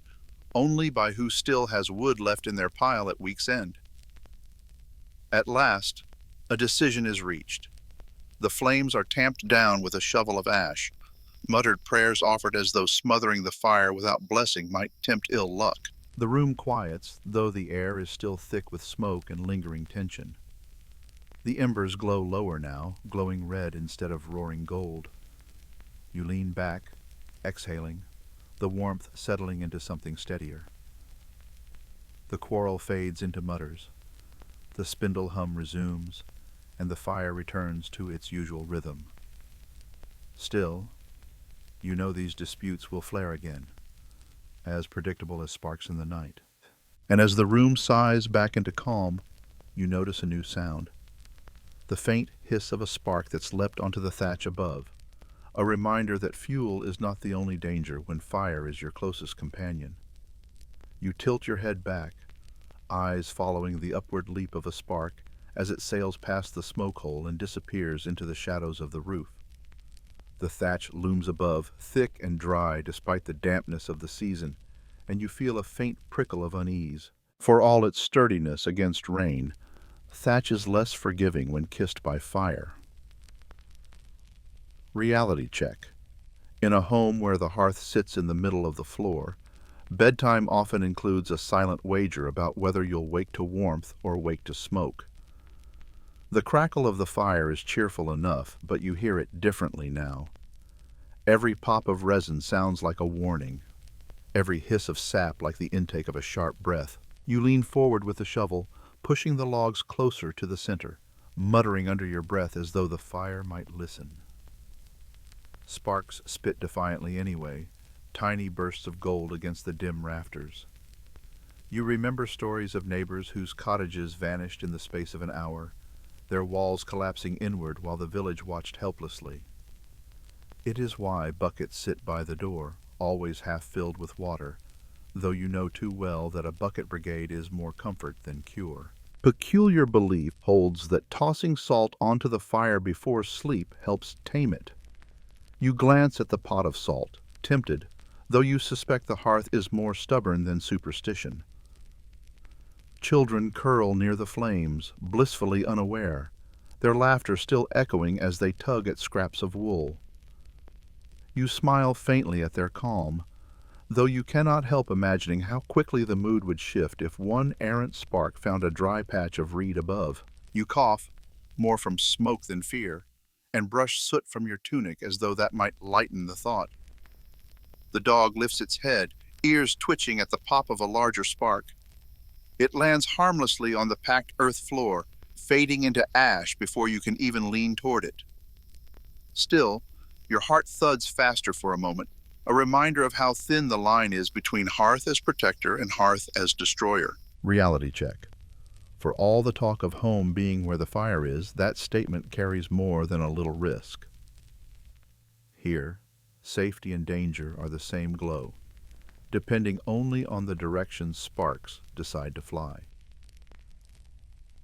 only by who still has wood left in their pile at week's end. At last, a decision is reached. The flames are tamped down with a shovel of ash, muttered prayers offered as though smothering the fire without blessing might tempt ill luck. The room quiets, though the air is still thick with smoke and lingering tension. The embers glow lower now, glowing red instead of roaring gold. You lean back, exhaling, the warmth settling into something steadier. The quarrel fades into mutters. The spindle hum resumes, and the fire returns to its usual rhythm. Still, you know these disputes will flare again, as predictable as sparks in the night. And as the room sighs back into calm, you notice a new sound. The faint hiss of a spark that's leapt onto the thatch above, a reminder that fuel is not the only danger when fire is your closest companion. You tilt your head back, eyes following the upward leap of a spark as it sails past the smoke hole and disappears into the shadows of the roof. The thatch looms above, thick and dry despite the dampness of the season, and you feel a faint prickle of unease. For all its sturdiness against rain, thatch is less forgiving when kissed by fire. Reality check. In a home where the hearth sits in the middle of the floor, bedtime often includes a silent wager about whether you'll wake to warmth or wake to smoke. The crackle of the fire is cheerful enough, but you hear it differently now. Every pop of resin sounds like a warning, every hiss of sap like the intake of a sharp breath. You lean forward with the shovel, pushing the logs closer to the center, muttering under your breath as though the fire might listen. Sparks spit defiantly anyway, tiny bursts of gold against the dim rafters. You remember stories of neighbors whose cottages vanished in the space of an hour, their walls collapsing inward while the village watched helplessly. It is why buckets sit by the door, always half filled with water, though you know too well that a bucket brigade is more comfort than cure. Peculiar belief holds that tossing salt onto the fire before sleep helps tame it. You glance at the pot of salt, tempted, though you suspect the hearth is more stubborn than superstition. Children curl near the flames, blissfully unaware, their laughter still echoing as they tug at scraps of wool. You smile faintly at their calm, though you cannot help imagining how quickly the mood would shift if one errant spark found a dry patch of reed above. You cough, more from smoke than fear, and brush soot from your tunic as though that might lighten the thought. The dog lifts its head, ears twitching at the pop of a larger spark. It lands harmlessly on the packed earth floor, fading into ash before you can even lean toward it. Still, your heart thuds faster for a moment, a reminder of how thin the line is between hearth as protector and hearth as destroyer. Reality check. For all the talk of home being where the fire is, that statement carries more than a little risk. Here, Safety and danger are the same glow, depending only on the direction sparks decide to fly.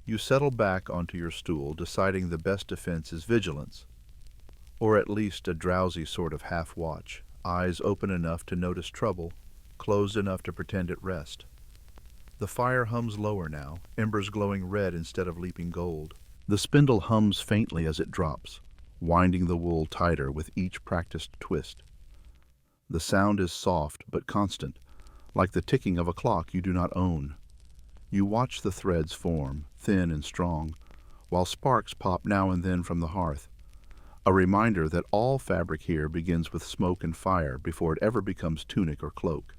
You settle back onto your stool, deciding the best defense is vigilance, or at least a drowsy sort of half-watch, eyes open enough to notice trouble, closed enough to pretend at rest. The fire hums lower now, embers glowing red instead of leaping gold. The spindle hums faintly as it drops, winding the wool tighter with each practiced twist. The sound is soft but constant, like the ticking of a clock you do not own. You watch the threads form, thin and strong, while sparks pop now and then from the hearth, a reminder that all fabric here begins with smoke and fire before it ever becomes tunic or cloak.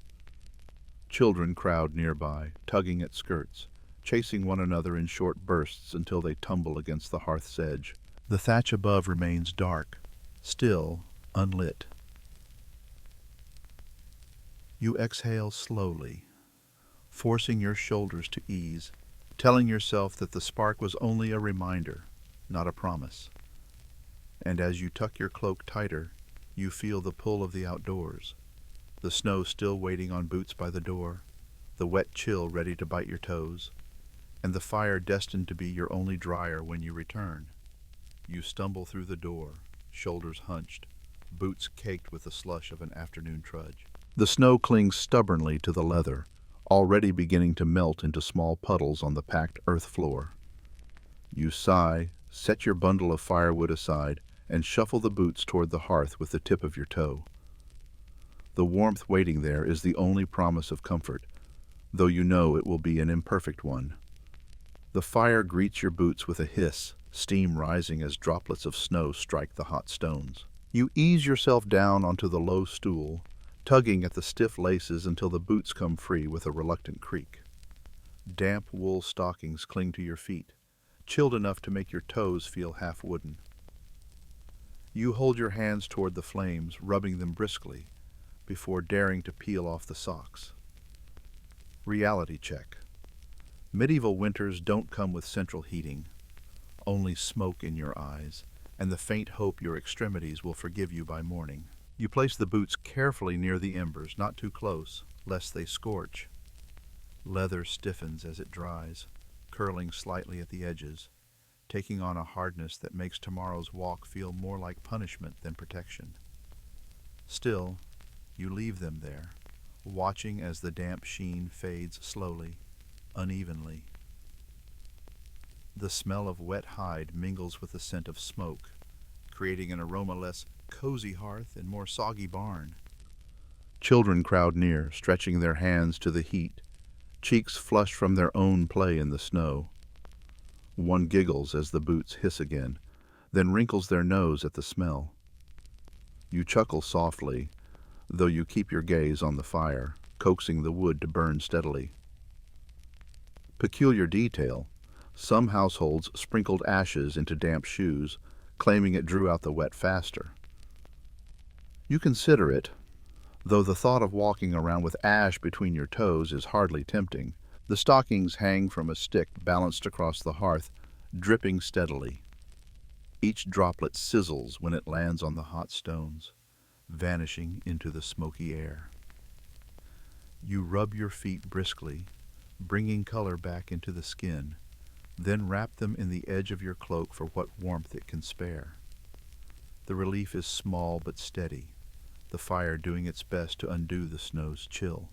Children crowd nearby, tugging at skirts, chasing one another in short bursts until they tumble against the hearth's edge. The thatch above remains dark, still unlit. You exhale slowly, forcing your shoulders to ease, telling yourself that the spark was only a reminder, not a promise. And as you tuck your cloak tighter, you feel the pull of the outdoors, the snow still waiting on boots by the door, the wet chill ready to bite your toes, and the fire destined to be your only dryer when you return. You stumble through the door, shoulders hunched, boots caked with the slush of an afternoon trudge. The snow clings stubbornly to the leather, already beginning to melt into small puddles on the packed earth floor. You sigh, set your bundle of firewood aside, and shuffle the boots toward the hearth with the tip of your toe. The warmth waiting there is the only promise of comfort, though you know it will be an imperfect one. The fire greets your boots with a hiss, steam rising as droplets of snow strike the hot stones. You ease yourself down onto the low stool, tugging at the stiff laces until the boots come free with a reluctant creak. Damp wool stockings cling to your feet, chilled enough to make your toes feel half wooden. You hold your hands toward the flames, rubbing them briskly, before daring to peel off the socks. Reality check. Medieval winters don't come with central heating, only smoke in your eyes, and the faint hope your extremities will forgive you by morning. You place the boots carefully near the embers, not too close, lest they scorch. Leather stiffens as it dries, curling slightly at the edges, taking on a hardness that makes tomorrow's walk feel more like punishment than protection. Still, you leave them there, watching as the damp sheen fades slowly, unevenly. The smell of wet hide mingles with the scent of smoke, creating an aroma less cozy hearth and more soggy barn. Children crowd near, stretching their hands to the heat, cheeks flushed from their own play in the snow. One giggles as the boots hiss again, then wrinkles their nose at the smell. You chuckle softly, though you keep your gaze on the fire, coaxing the wood to burn steadily. Peculiar detail, some households sprinkled ashes into damp shoes, claiming it drew out the wet faster. You consider it, though the thought of walking around with ash between your toes is hardly tempting. The stockings hang from a stick balanced across the hearth, dripping steadily. Each droplet sizzles when it lands on the hot stones, vanishing into the smoky air. You rub your feet briskly, bringing color back into the skin, then wrap them in the edge of your cloak for what warmth it can spare. The relief is small but steady, the fire doing its best to undo the snow's chill.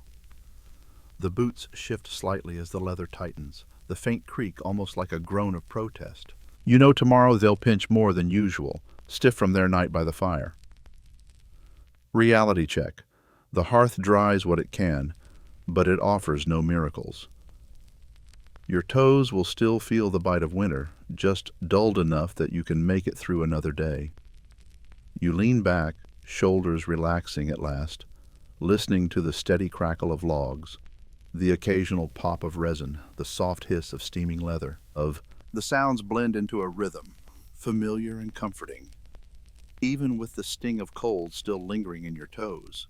The boots shift slightly as the leather tightens, the faint creak almost like a groan of protest. You know tomorrow they'll pinch more than usual, stiff from their night by the fire. Reality check. The hearth dries what it can, but it offers no miracles. Your toes will still feel the bite of winter, just dulled enough that you can make it through another day. You lean back, shoulders relaxing at last, listening to the steady crackle of logs, the occasional pop of resin, the soft hiss of steaming leather, the sounds blend into a rhythm, familiar and comforting, even with the sting of cold still lingering in your toes.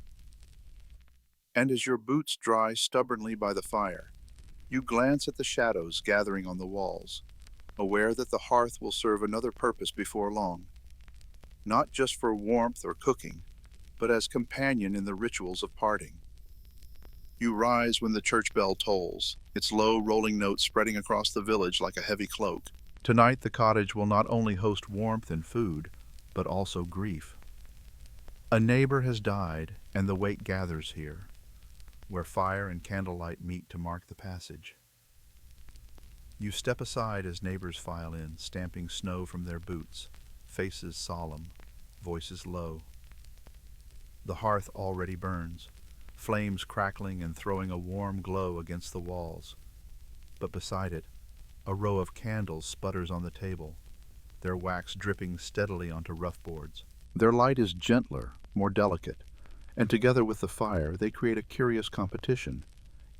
And as your boots dry stubbornly by the fire, you glance at the shadows gathering on the walls, aware that the hearth will serve another purpose before long, not just for warmth or cooking, but as companion in the rituals of parting. You rise when the church bell tolls, its low, rolling note spreading across the village like a heavy cloak. Tonight, the cottage will not only host warmth and food, but also grief. A neighbor has died, and the wake gathers here, where fire and candlelight meet to mark the passage. You step aside as neighbors file in, stamping snow from their boots, faces solemn, voices low. The hearth already burns, flames crackling and throwing a warm glow against the walls. But beside it, a row of candles sputters on the table, their wax dripping steadily onto rough boards. Their light is gentler, more delicate, and together with the fire they create a curious competition,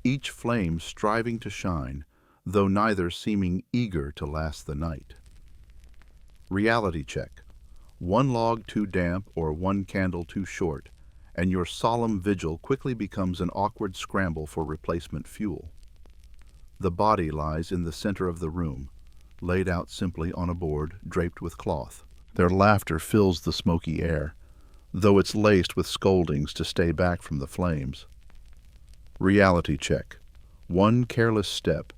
each flame striving to shine, though neither seeming eager to last the night. Reality check. One log too damp or one candle too short, and your solemn vigil quickly becomes an awkward scramble for replacement fuel. The body lies in the center of the room, laid out simply on a board draped with cloth. Their laughter fills the smoky air, though it's laced with scoldings to stay back from the flames. Reality check. One careless step,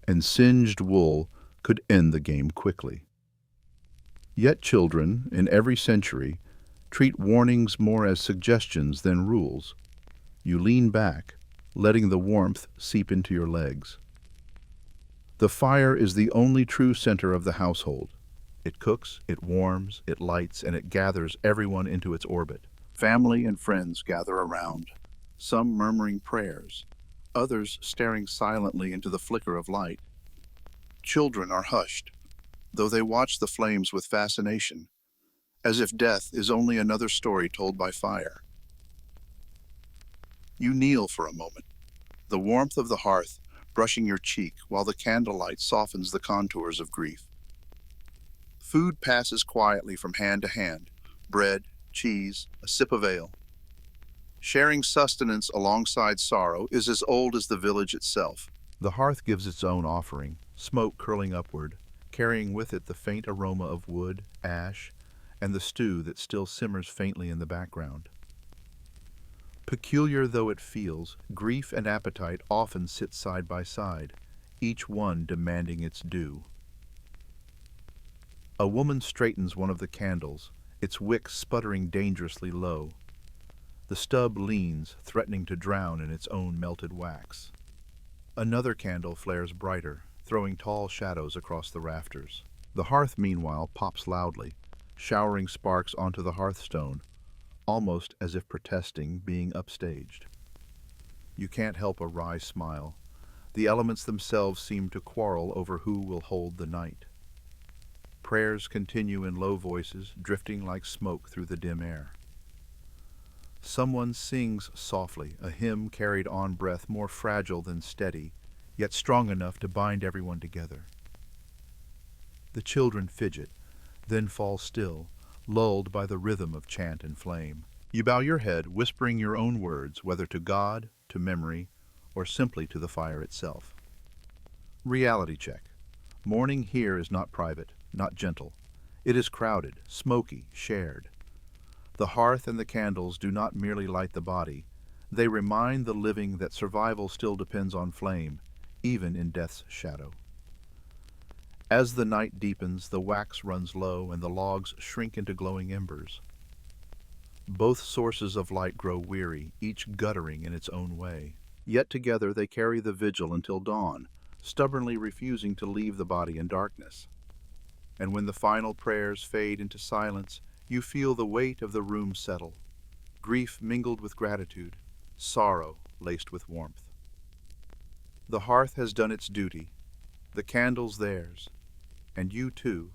and singed wool could end the game quickly. Yet children, in every century, treat warnings more as suggestions than rules. You lean back, letting the warmth seep into your legs. The fire is the only true center of the household. It cooks, it warms, it lights, and it gathers everyone into its orbit. Family and friends gather around, some murmuring prayers, others staring silently into the flicker of light. Children are hushed, though they watch the flames with fascination, as if death is only another story told by fire. You kneel for a moment, the warmth of the hearth brushing your cheek while the candlelight softens the contours of grief. Food passes quietly from hand to hand, bread, cheese, a sip of ale. Sharing sustenance alongside sorrow is as old as the village itself. The hearth gives its own offering, smoke curling upward, carrying with it the faint aroma of wood, ash, and the stew that still simmers faintly in the background. Peculiar though it feels, grief and appetite often sit side by side, each one demanding its due. A woman straightens one of the candles, its wick sputtering dangerously low. The stub leans, threatening to drown in its own melted wax. Another candle flares brighter, throwing tall shadows across the rafters. The hearth, meanwhile, pops loudly, showering sparks onto the hearthstone, almost as if protesting being upstaged. You can't help a wry smile. The elements themselves seem to quarrel over who will hold the night. Prayers continue in low voices, drifting like smoke through the dim air. Someone sings softly, a hymn carried on breath more fragile than steady, yet strong enough to bind everyone together. The children fidget, then fall still, lulled by the rhythm of chant and flame. You bow your head, whispering your own words, whether to God, to memory, or simply to the fire itself. Reality check. Mourning here is not private, not gentle. It is crowded, smoky, shared. The hearth and the candles do not merely light the body, they remind the living that survival still depends on flame, even in death's shadow. As the night deepens, the wax runs low and the logs shrink into glowing embers. Both sources of light grow weary, each guttering in its own way. Yet together they carry the vigil until dawn, stubbornly refusing to leave the body in darkness. And when the final prayers fade into silence, you feel the weight of the room settle, grief mingled with gratitude, sorrow laced with warmth. The hearth has done its duty, the candles theirs, and you, too,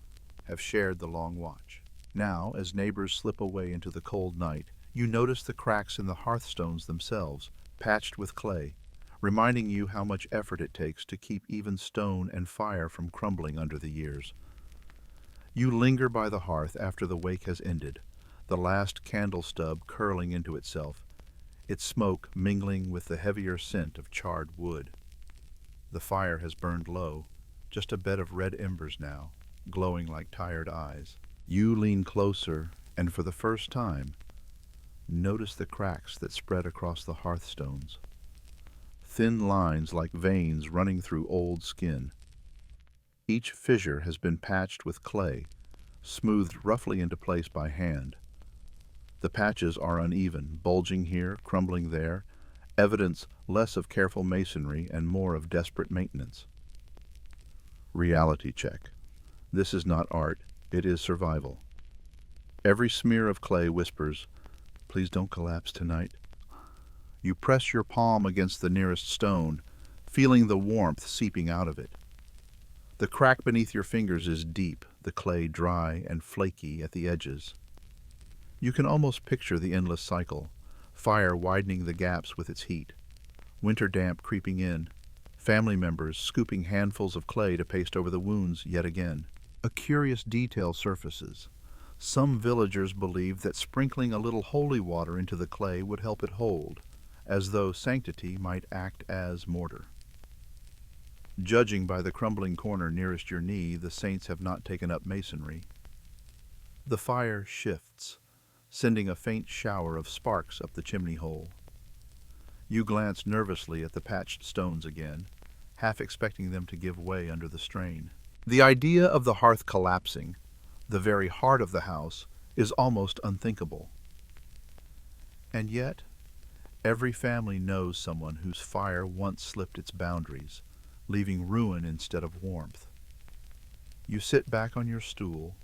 have shared the long watch. Now, as neighbors slip away into the cold night, you notice the cracks in the hearthstones themselves, patched with clay, reminding you how much effort it takes to keep even stone and fire from crumbling under the years. You linger by the hearth after the wake has ended, the last candle stub curling into itself, its smoke mingling with the heavier scent of charred wood. The fire has burned low, just a bed of red embers now, glowing like tired eyes. You lean closer, and for the first time, Notice the cracks that spread across the hearthstones. Thin lines like veins running through old skin. Each fissure has been patched with clay, smoothed roughly into place by hand. The patches are uneven, bulging here, crumbling there, evidence less of careful masonry and more of desperate maintenance. Reality check. This is not art, it is survival. Every smear of clay whispers, "Please don't collapse tonight." You press your palm against the nearest stone, feeling the warmth seeping out of it. The crack beneath your fingers is deep, the clay dry and flaky at the edges. You can almost picture the endless cycle, fire widening the gaps with its heat, winter damp creeping in, family members scooping handfuls of clay to paste over the wounds yet again. A curious detail surfaces. Some villagers believed that sprinkling a little holy water into the clay would help it hold, as though sanctity might act as mortar. Judging by the crumbling corner nearest your knee, the saints have not taken up masonry. The fire shifts, sending a faint shower of sparks up the chimney hole. You glance nervously at the patched stones again, half expecting them to give way under the strain. The idea of the hearth collapsing, the very heart of the house, is almost unthinkable. And yet, every family knows someone whose fire once slipped its boundaries, leaving ruin instead of warmth. You sit back on your stool,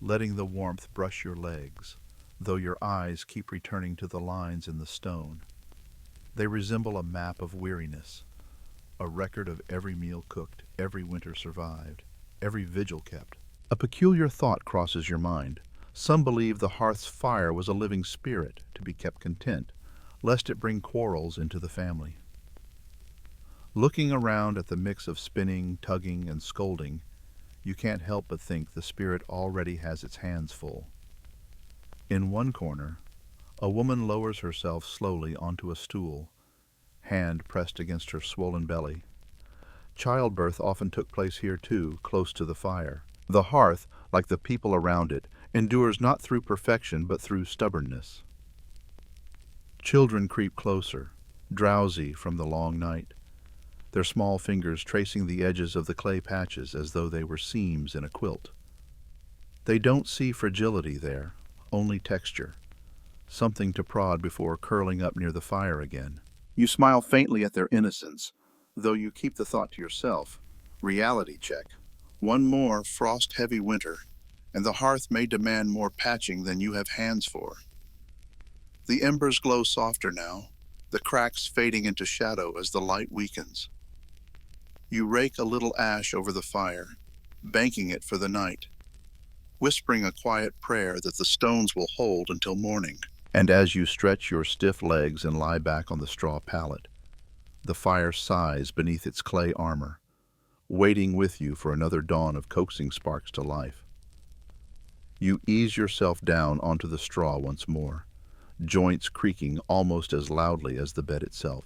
letting the warmth brush your legs, though your eyes keep returning to the lines in the stone. They resemble a map of weariness, a record of every meal cooked, every winter survived, every vigil kept. A peculiar thought crosses your mind. Some believe the hearth's fire was a living spirit to be kept content, lest it bring quarrels into the family. Looking around at the mix of spinning, tugging, and scolding, you can't help but think the spirit already has its hands full. In one corner, a woman lowers herself slowly onto a stool, hand pressed against her swollen belly. Childbirth often took place here too, close to the fire. The hearth, like the people around it, endures not through perfection but through stubbornness. Children creep closer, drowsy from the long night, their small fingers tracing the edges of the clay patches as though they were seams in a quilt. They don't see fragility there, only texture, something to prod before curling up near the fire again. You smile faintly at their innocence, though you keep the thought to yourself. Reality check. One more frost-heavy winter, and the hearth may demand more patching than you have hands for. The embers glow softer now, the cracks fading into shadow as the light weakens. You rake a little ash over the fire, banking it for the night, whispering a quiet prayer that the stones will hold until morning. And as you stretch your stiff legs and lie back on the straw pallet, the fire sighs beneath its clay armor, waiting with you for another dawn of coaxing sparks to life. You ease yourself down onto the straw once more, joints creaking almost as loudly as the bed itself.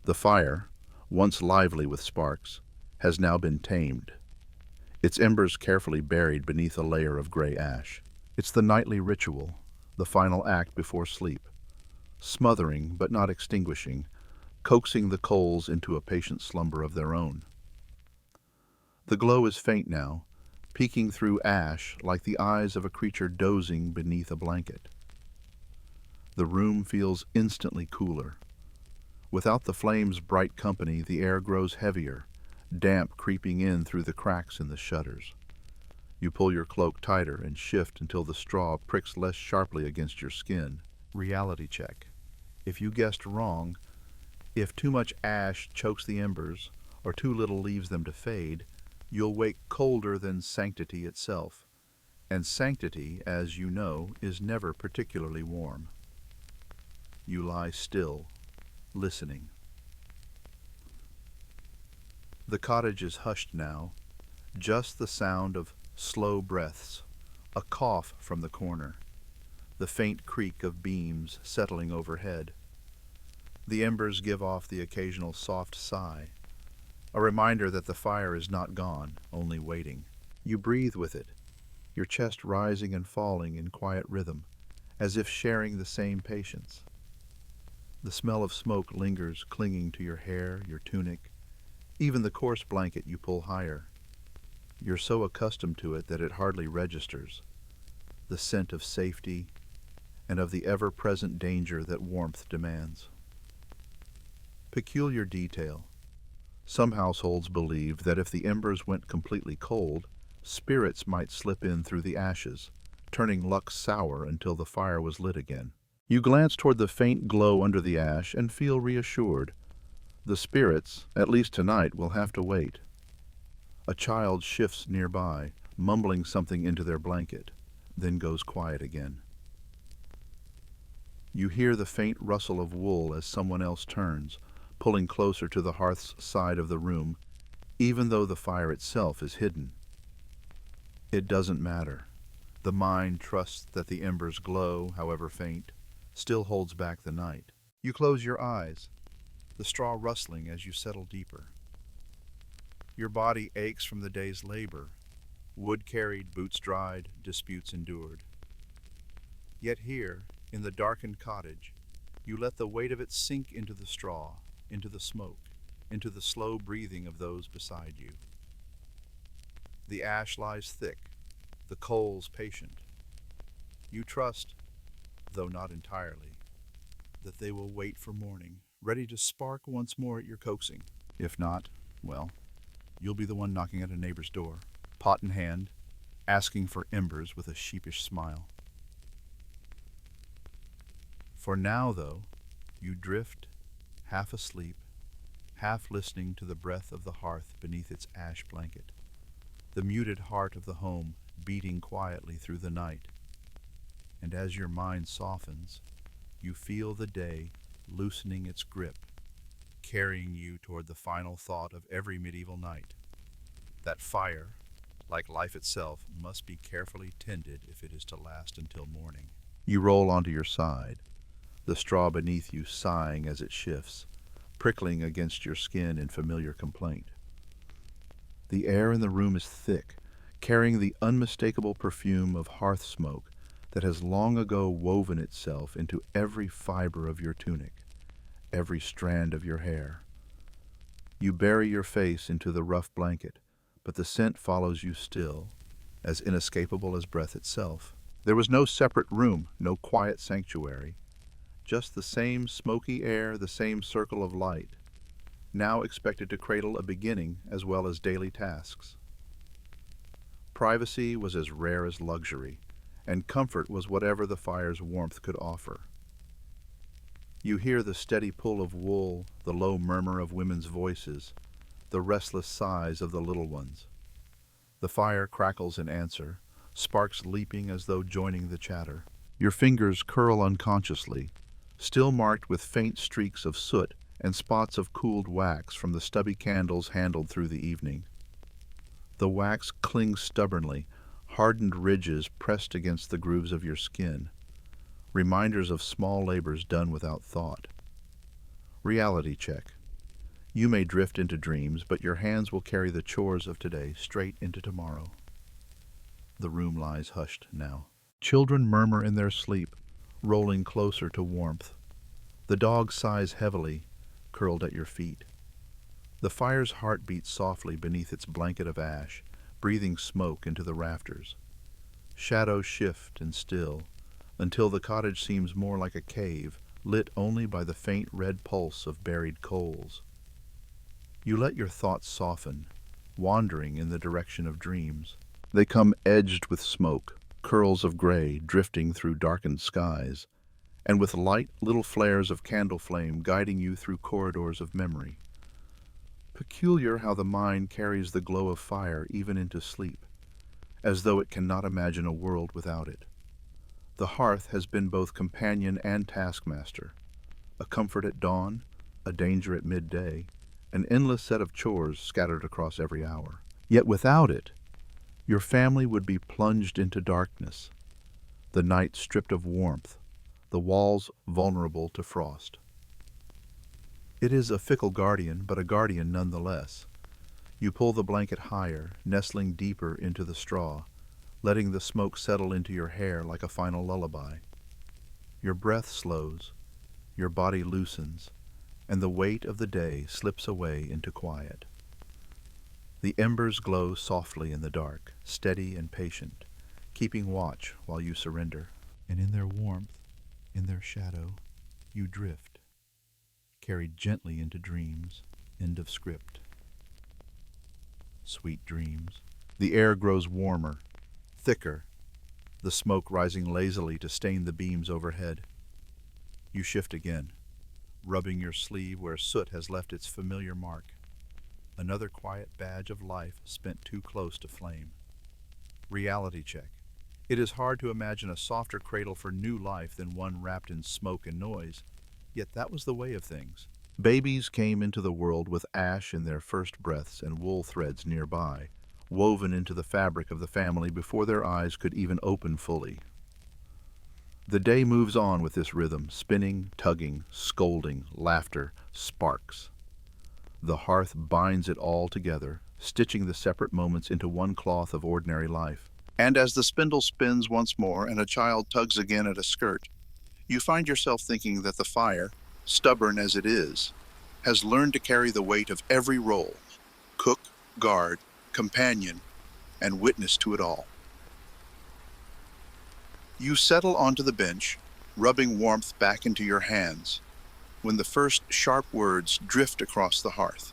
The fire, once lively with sparks, has now been tamed, its embers carefully buried beneath a layer of gray ash. It's the nightly ritual, the final act before sleep, smothering but not extinguishing, coaxing the coals into a patient slumber of their own. The glow is faint now, peeking through ash like the eyes of a creature dozing beneath a blanket. The room feels instantly cooler. Without the flame's bright company, the air grows heavier, damp creeping in through the cracks in the shutters. You pull your cloak tighter and shift until the straw pricks less sharply against your skin. Reality check. If you guessed wrong, if too much ash chokes the embers, or too little leaves them to fade, you'll wake colder than sanctity itself. And sanctity, as you know, is never particularly warm. You lie still, listening. The cottage is hushed now, just the sound of slow breaths, a cough from the corner, the faint creak of beams settling overhead. The embers give off the occasional soft sigh, a reminder that the fire is not gone, only waiting. You breathe with it, your chest rising and falling in quiet rhythm, as if sharing the same patience. The smell of smoke lingers, clinging to your hair, your tunic, even the coarse blanket you pull higher. You're so accustomed to it that it hardly registers, the scent of safety and of the ever-present danger that warmth demands. Peculiar detail. Some households believed that if the embers went completely cold, spirits might slip in through the ashes, turning luck sour until the fire was lit again. You glance toward the faint glow under the ash and feel reassured. The spirits, at least tonight, will have to wait. A child shifts nearby, mumbling something into their blanket, then goes quiet again. You hear the faint rustle of wool as someone else turns, pulling closer to the hearth's side of the room, even though the fire itself is hidden. It doesn't matter. The mind trusts that the embers glow, however faint, still holds back the night. You close your eyes, the straw rustling as you settle deeper. Your body aches from the day's labor, wood carried, boots dried, disputes endured. Yet here, in the darkened cottage, you let the weight of it sink into the straw, into the smoke, into the slow breathing of those beside you. The ash lies thick, the coals patient. You trust, though not entirely, that they will wait for morning, ready to spark once more at your coaxing. If not, well, you'll be the one knocking at a neighbor's door, pot in hand, asking for embers with a sheepish smile. For now, though, you drift, half asleep, half listening to the breath of the hearth beneath its ash blanket, the muted heart of the home beating quietly through the night. And as your mind softens, you feel the day loosening its grip, carrying you toward the final thought of every medieval night. That fire, like life itself, must be carefully tended if it is to last until morning. You roll onto your side, the straw beneath you sighing as it shifts, prickling against your skin in familiar complaint. The air in the room is thick, carrying the unmistakable perfume of hearth smoke that has long ago woven itself into every fiber of your tunic, every strand of your hair. You bury your face into the rough blanket, but the scent follows you still, as inescapable as breath itself. There was no separate room, no quiet sanctuary, just the same smoky air, the same circle of light, now expected to cradle a beginning as well as daily tasks. Privacy was as rare as luxury, and comfort was whatever the fire's warmth could offer. You hear the steady pull of wool, the low murmur of women's voices, the restless sighs of the little ones. The fire crackles in answer, sparks leaping as though joining the chatter. Your fingers curl unconsciously, still marked with faint streaks of soot and spots of cooled wax from the stubby candles handled through the evening. The wax clings stubbornly, hardened ridges pressed against the grooves of your skin, reminders of small labors done without thought. Reality check. You may drift into dreams, but your hands will carry the chores of today straight into tomorrow. The room lies hushed now. Children murmur in their sleep, rolling closer to warmth. The dog sighs heavily, curled at your feet. The fire's heart beats softly beneath its blanket of ash, breathing smoke into the rafters. Shadows shift and still, until the cottage seems more like a cave, lit only by the faint red pulse of buried coals. You let your thoughts soften, wandering in the direction of dreams. They come edged with smoke, curls of gray drifting through darkened skies, and with light little flares of candle flame guiding you through corridors of memory. Peculiar how the mind carries the glow of fire even into sleep, as though it cannot imagine a world without it. The hearth has been both companion and taskmaster, a comfort at dawn, a danger at midday, an endless set of chores scattered across every hour. Yet without it, your family would be plunged into darkness, the night stripped of warmth, the walls vulnerable to frost. It is a fickle guardian, but a guardian nonetheless. You pull the blanket higher, nestling deeper into the straw, letting the smoke settle into your hair like a final lullaby. Your breath slows, your body loosens, and the weight of the day slips away into quiet. The embers glow softly in the dark, steady and patient, keeping watch while you surrender. And in their warmth, in their shadow, you drift, carried gently into dreams. End of script. Sweet dreams. The air grows warmer, thicker, the smoke rising lazily to stain the beams overhead. You shift again, rubbing your sleeve where soot has left its familiar mark. Another quiet badge of life spent too close to flame. Reality check. It is hard to imagine a softer cradle for new life than one wrapped in smoke and noise, yet that was the way of things. Babies came into the world with ash in their first breaths and wool threads nearby, woven into the fabric of the family before their eyes could even open fully. The day moves on with this rhythm, spinning, tugging, scolding, laughter, sparks. The hearth binds it all together, stitching the separate moments into one cloth of ordinary life. And as the spindle spins once more and a child tugs again at a skirt, you find yourself thinking that the fire, stubborn as it is, has learned to carry the weight of every role: cook, guard, companion, and witness to it all. You settle onto the bench, rubbing warmth back into your hands, when the first sharp words drift across the hearth.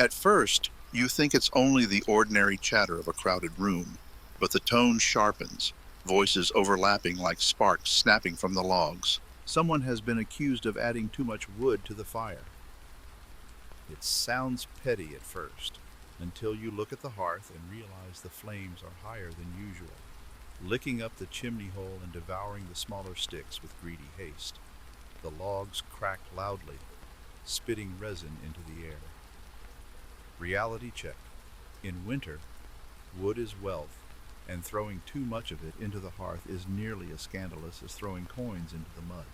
At first, you think it's only the ordinary chatter of a crowded room, but the tone sharpens, voices overlapping like sparks snapping from the logs. Someone has been accused of adding too much wood to the fire. It sounds petty at first, until you look at the hearth and realize the flames are higher than usual, licking up the chimney hole and devouring the smaller sticks with greedy haste. The logs crack loudly, spitting resin into the air. Reality check. In winter, wood is wealth, and throwing too much of it into the hearth is nearly as scandalous as throwing coins into the mud.